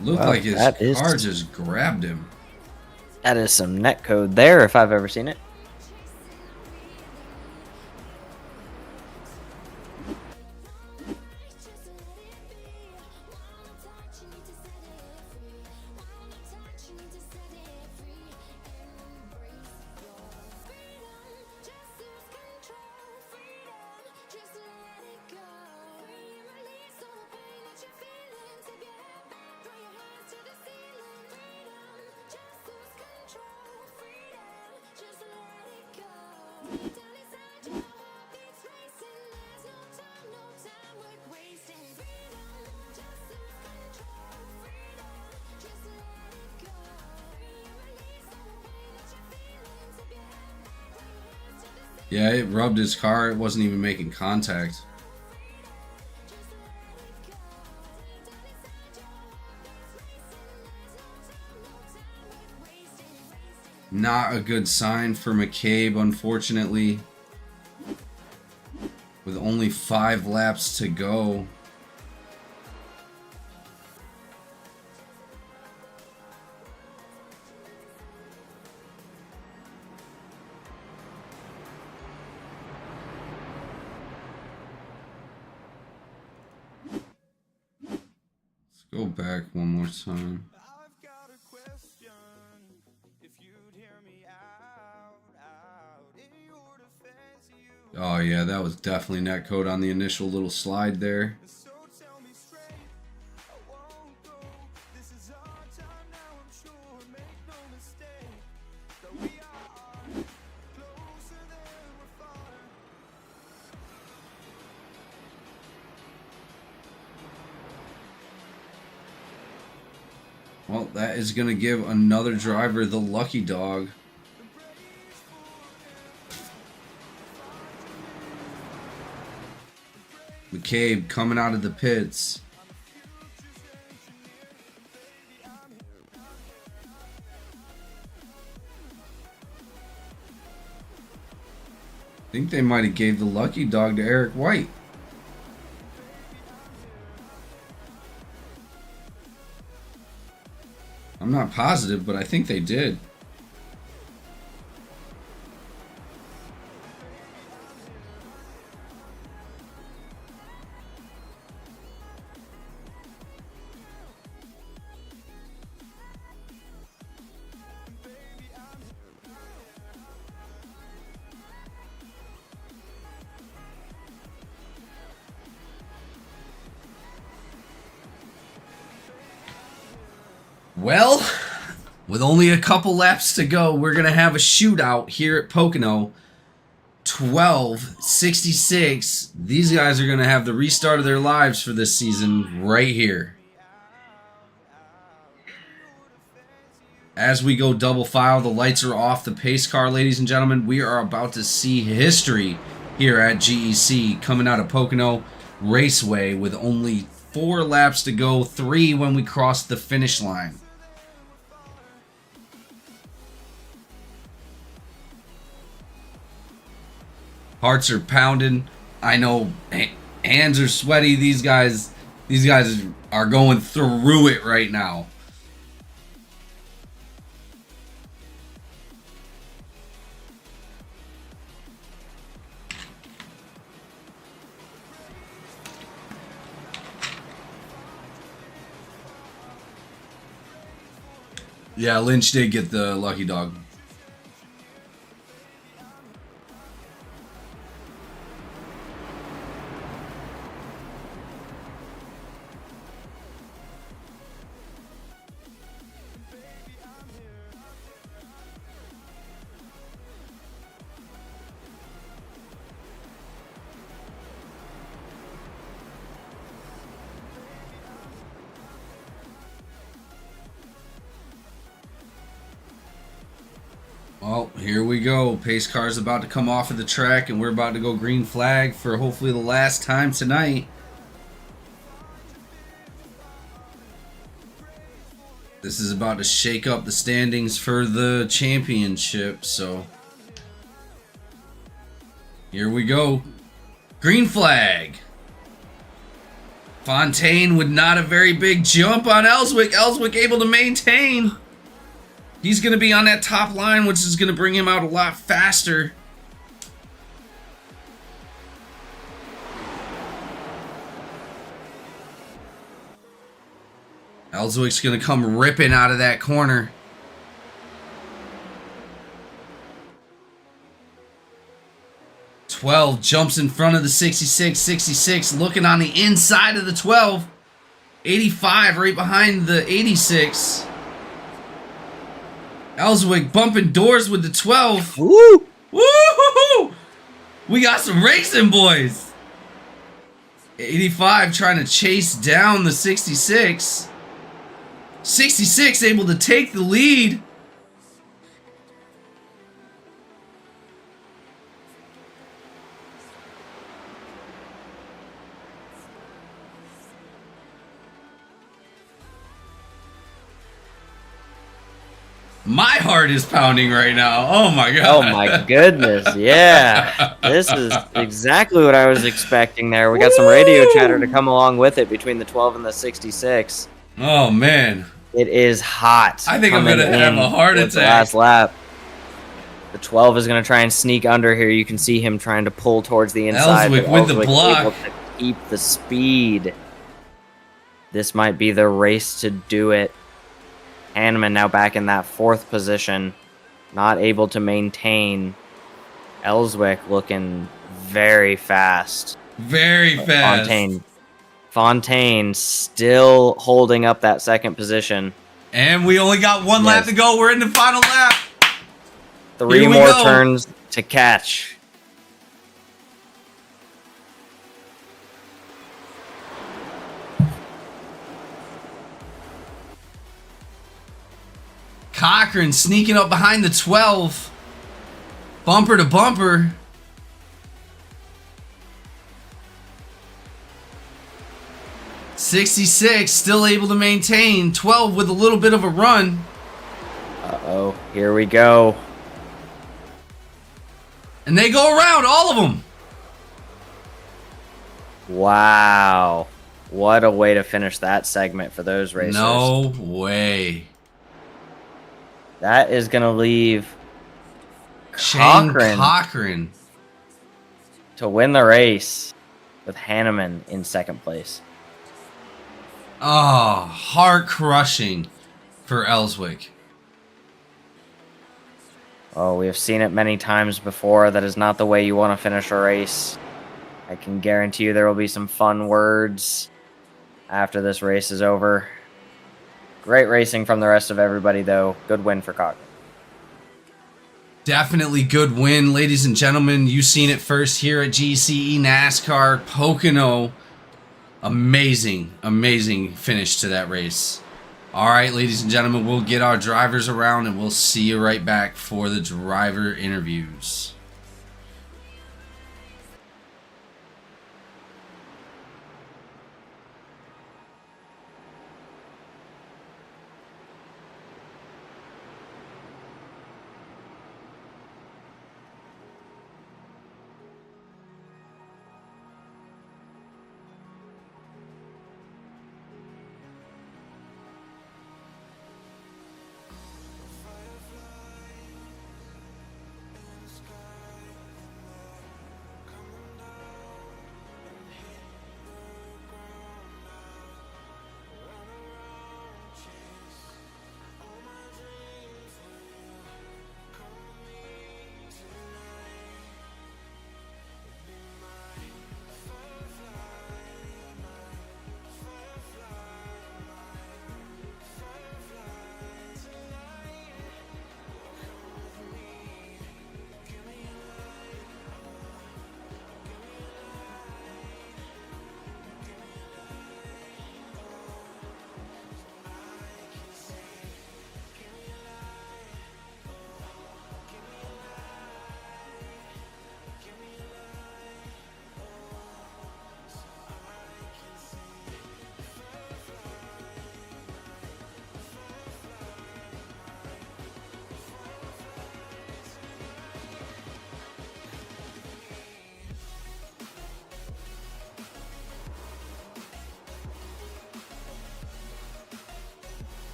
Looked like his car just grabbed him. That is some net code there, if I've ever seen it. Yeah, it rubbed his car. It wasn't even making contact. Not a good sign for McCabe, unfortunately. With only 5 laps to go. Go back one more time. Oh yeah, that was definitely netcode on the initial little slide there. Well, that is going to give another driver the lucky dog. McCabe coming out of the pits. I think they might have gave the lucky dog to Eric White. I'm not positive, but I think they did. Well, with only a couple laps to go, we're going to have a shootout here at Pocono. 12, 66. These guys are going to have the restart of their lives for this season right here. As we go double file, the lights are off the pace car, ladies and gentlemen. We are about to see history here at GEC coming out of Pocono Raceway with only 4 laps to go, 3 when we cross the finish line. Hearts are pounding. I know hands are sweaty. These guys are going through it right now. Yeah, Lynch did get the lucky dog. Well, here we go. Pace car's about to come off of the track, and we're about to go green flag for hopefully the last time tonight. This is about to shake up the standings for the championship, so here we go. Green flag. Fontaine with not a very big jump on Ellswick. Ellswick able to maintain. He's going to be on that top line, which is going to bring him out a lot faster. Ellswick's going to come ripping out of that corner. .12 jumps in front of the 66. 66 looking on the inside of the 12. 85 right behind the 86. Ellswick bumping doors with the 12. Woo! Woo! We got some racing, boys. 85 trying to chase down the 66. 66 able to take the lead. My heart is pounding right now. Oh my god. Oh my goodness. Yeah. This is exactly what I was expecting there. We got some radio chatter to come along with it between the 12 and the 66. Oh man. It is hot. I think I'm going to have a heart attack. The last lap. The 12 is going to try and sneak under here. You can see him trying to pull towards the inside. Ellswick with the block. Able to keep the speed. This might be the race to do it. Hanneman now back in that 4th position. Not able to maintain. Ellswick looking very fast. Very fast. Fontaine still holding up that 2nd position. And we only got 1 lap to go. We're in the final lap. 3 more turns to catch. Cochran sneaking up behind the 12. Bumper to bumper. .66 still able to maintain. 12 with a little bit of a run. Uh-oh, here we go. And they go around, all of them. Wow. What a way to finish that segment for those racers. No way. That is going to leave Shane Cochran to win the race with Hanneman in 2nd place. Oh, heart crushing for Ellswick. Oh, we have seen it many times before. That is not the way you want to finish a race. I can guarantee you there will be some fun words after this race is over. Great racing from the rest of everybody, though. Good win for Cochran. Definitely good win, ladies and gentlemen. You've seen it first here at GCE NASCAR Pocono. Amazing, amazing finish to that race. All right, ladies and gentlemen, we'll get our drivers around and we'll see you right back for the driver interviews.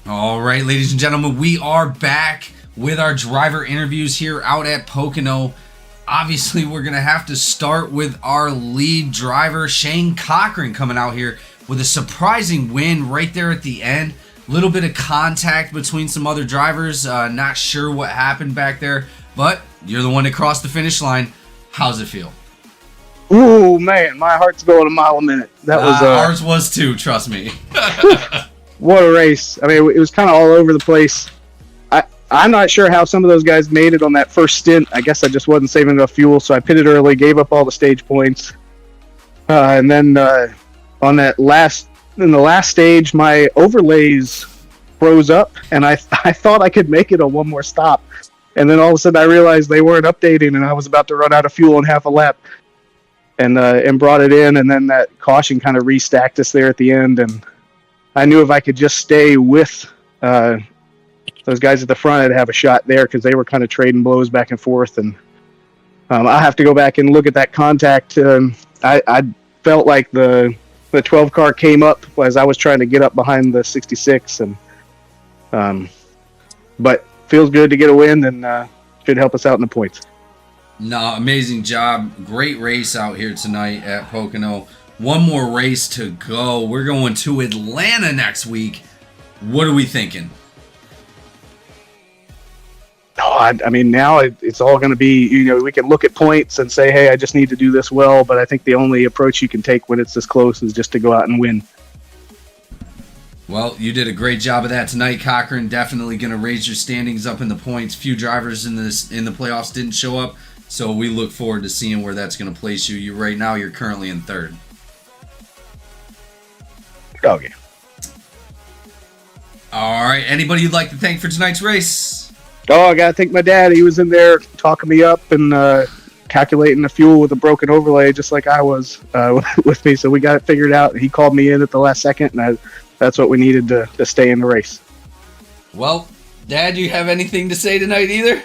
All right, ladies and gentlemen, we are back with our driver interviews here out at Pocono. Obviously, we're going to have to start with our lead driver, Shane Cochran, coming out here with a surprising win right there at the end. A little bit of contact between some other drivers. Not sure what happened back there, but you're the one that crossed the finish line. How's it feel? Ooh, man, my heart's going a mile a minute. That was ours was too, trust me. What a race. I mean, it was kind of all over the place. I'm not sure how some of those guys made it on that first stint. I guess I just wasn't saving enough fuel, so I pitted early, gave up all the stage points. And then on that in the last stage, my overlays froze up, and I thought I could make it on one more stop. And then all of a sudden I realized they weren't updating, and I was about to run out of fuel in half a lap. And brought it in, and then that caution kind of restacked us there at the end, and I knew if I could just stay with those guys at the front, I'd have a shot there because they were kind of trading blows back and forth. And I have to go back and look at that contact. I felt like the 12 car came up as I was trying to get up behind the 66, but feels good to get a win and should help us out in the points. No, amazing job. Great race out here tonight at Pocono. One more race to go. We're going to Atlanta next week. What are we thinking? Oh, I mean, now it's all going to be, we can look at points and say, hey, I just need to do this well. But I think the only approach you can take when it's this close is just to go out and win. Well, you did a great job of that tonight, Cochran. Definitely going to raise your standings up in the points. Few drivers in the playoffs didn't show up, so we look forward to seeing where that's going to place you. Right now, you're currently in third. Okay. All right. Anybody you'd like to thank for tonight's race? Oh, I got to thank my dad. He was in there talking me up and calculating the fuel with a broken overlay, just like I was with me. So we got it figured out. He called me in at the last second, and that's what we needed to stay in the race. Well, Dad, do you have anything to say tonight either?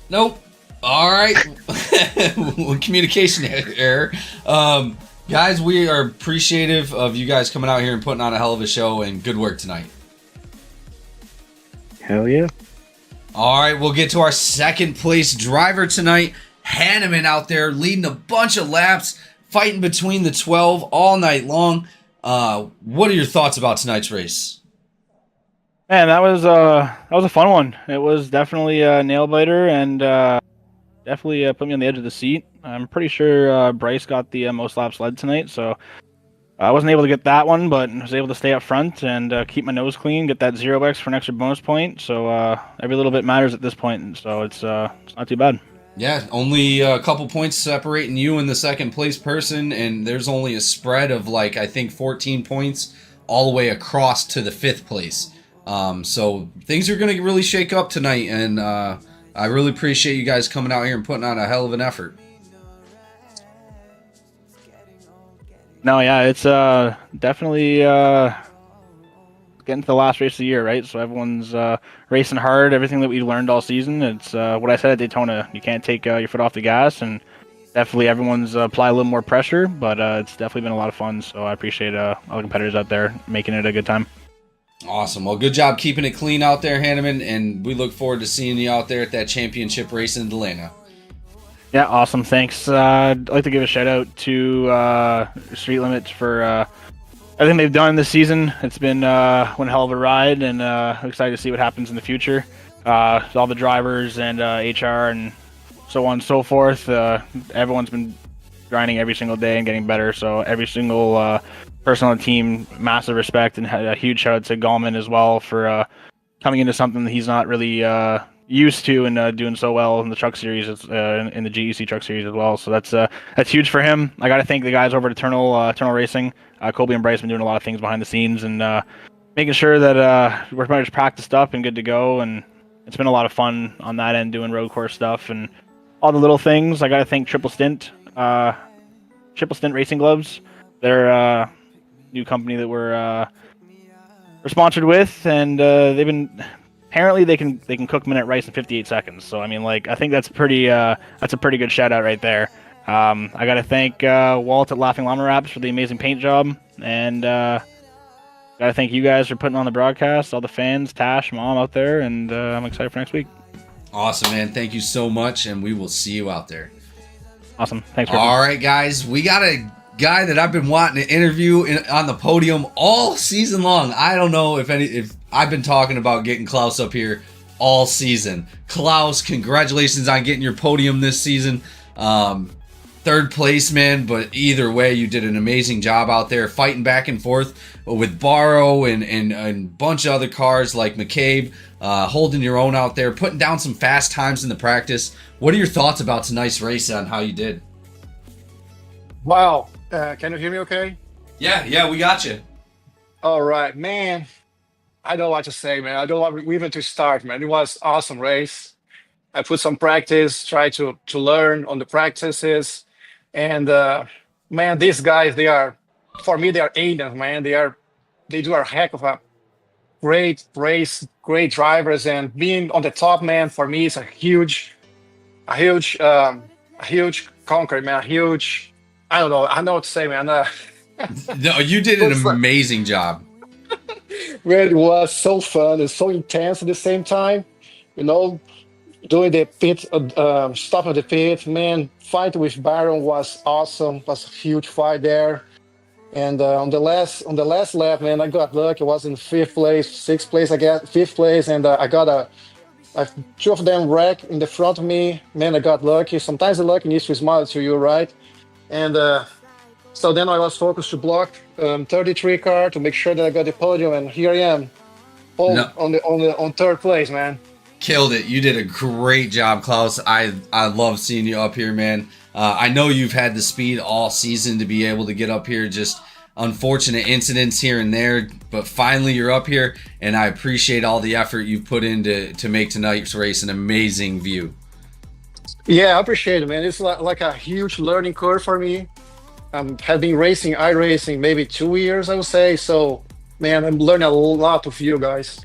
Nope. All right. Communication error. Guys, we are appreciative of you guys coming out here and putting on a hell of a show, and good work tonight. Hell yeah. All right, we'll get to our second place driver tonight. Hanneman out there leading a bunch of laps, fighting between the 12 all night long. What are your thoughts about tonight's race? Man, that was a fun one. It was definitely a nail biter, and definitely put me on the edge of the seat. I'm pretty sure Bryce got the most laps led tonight, so I wasn't able to get that one, but I was able to stay up front and keep my nose clean, get that 0x for an extra bonus point. So every little bit matters at this point, so it's not too bad. Yeah, only a couple points separating you and the second place person, and there's only a spread of like I think 14 points all the way across to the 5th place. So things are going to really shake up tonight, and I really appreciate you guys coming out here and putting on a hell of an effort. No, yeah, it's definitely getting to the last race of the year, right? So everyone's racing hard. Everything that we learned all season. It's what I said at Daytona. You can't take your foot off the gas, and definitely everyone's applied a little more pressure. But it's definitely been a lot of fun. So I appreciate all the competitors out there making it a good time. Awesome. Well, good job keeping it clean out there, Hanneman, and we look forward to seeing you out there at that championship race in Atlanta. Yeah, awesome. Thanks. I'd like to give a shout out to Street Limit for everything they've done this season. It's been one hell of a ride, and I'm excited to see what happens in the future. All the drivers and HR and so on and so forth. Everyone's been grinding every single day and getting better. So every single person on the team, massive respect, and a huge shout out to Gallman as well for coming into something that he's not really used to and doing so well in the truck series, in the GEC truck series as well. So that's huge for him. I got to thank the guys over at Eternal Racing. Colby and Bryce have been doing a lot of things behind the scenes and making sure that we're pretty much practiced up and good to go. And it's been a lot of fun on that end doing road course stuff and all the little things. I got to thank Triple Stint Racing Gloves. They're a new company that we're sponsored with, and they've been. Apparently, they can cook minute rice in 58 seconds. So I mean, like, I think that's a pretty good shout out right there. I got to thank Walt at Laughing Llama Wraps for the amazing paint job, and got to thank you guys for putting on the broadcast, all the fans, Tash, Mom out there, and I'm excited for next week. Awesome, man. Thank you so much, and we will see you out there. Awesome. Thanks. All right, guys. We got a guy that I've been wanting to interview on the podium all season long. I don't know if I've been talking about getting Klaus up here all season. Klaus, congratulations on getting your podium this season. 3rd place, man, but either way, you did an amazing job out there fighting back and forth with Barrow and a bunch of other cars like McCabe, holding your own out there, putting down some fast times in the practice. What are your thoughts about tonight's race and how you did? Wow. Can you hear me okay? Yeah, we got you. All right, man. I don't know what to say, man. I don't know even to start, man. It was awesome race. I put some practice, try to learn on the practices. And man, these guys, for me, they are aliens, man. They do a heck of a great race, great drivers, and being on the top, man, for me is a huge conquer, man. I don't know. I know what to say, man. No, you did an amazing job. Man, it was so fun and so intense at the same time. Doing the pit, stop at the pit, man. Fight with Baron was awesome. Was a huge fight there. And on the last lap, man, I got lucky. I was in 5th place, 6th place, I guess, 5th place, and I got two of them wrecked in the front of me. Man, I got lucky. Sometimes the luck needs to smile to you, right? And so then I was focused to block 33 car to make sure that I got the podium, and here I am, on 3rd place, man. Killed it. You did a great job, Klaus. I love seeing you up here, man. I know you've had the speed all season to be able to get up here. Just unfortunate incidents here and there, but finally you're up here, and I appreciate all the effort you've put in to make tonight's race an amazing view. Yeah, I appreciate it, man. It's like a huge learning curve for me. Have been racing iRacing maybe 2 years, I would say. So, man, I'm learning a lot of you guys.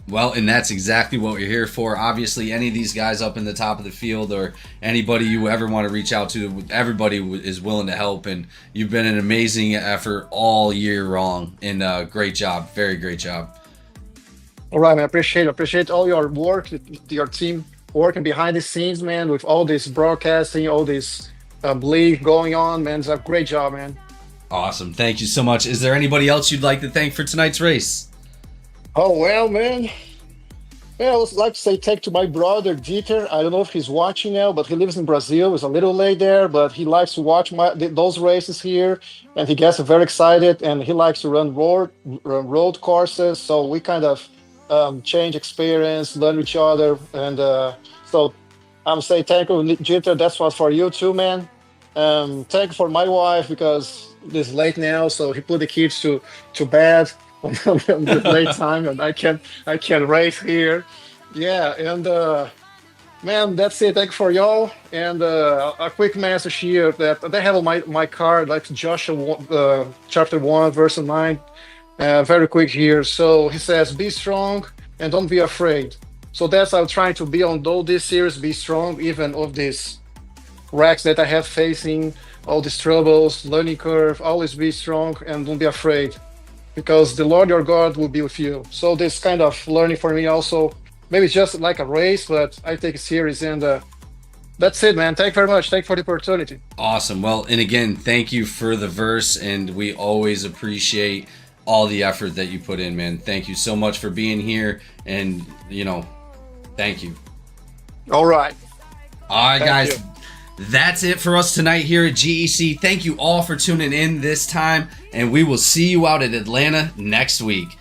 Well, and that's exactly what we're here for. Obviously, any of these guys up in the top of the field or anybody you ever want to reach out to, everybody is willing to help. And you've been an amazing effort all year long. And great job. Very great job. All right, man. Appreciate all your work, your team working behind the scenes, man, with all this broadcasting, all this bleed going on, man. It's a great job, man. Awesome. Thank you so much. Is there anybody else you'd like to thank for tonight's race? Oh, well, man, Yeah, I would like to say thank to my brother Dieter. I don't know if he's watching now, but he lives in Brazil. It's a little late there, but he likes to watch those races here, and he gets very excited. And he likes to run road courses. So we kind of change experience, learn each other, and so I'm saying thank you, Dieter. That's what for you too, man. Thank you for my wife because it's late now, so he put the kids to bed on this late time, and I can race here. Yeah, and man, that's it. Thank you for y'all. And a quick message here that they have on my card, like Joshua chapter 1, verse 9. Very quick here. So he says, "Be strong and don't be afraid." So that's I'm trying to be on all this series. Be strong, even of this wrecks that I have facing, all these troubles, learning curve. Always be strong and don't be afraid, because the Lord your God will be with you. So this kind of learning for me also. Maybe it's just like a race, but I take it serious, and that's it, man. Thank you very much. Thank you for the opportunity. Awesome. Well, and again, thank you for the verse, and we always appreciate all the effort that you put in, man. Thank you so much for being here, and thank you. All right. All right, Thank guys. you. That's it for us tonight here at GEC. Thank you all for tuning in this time, and we will see you out at Atlanta next week.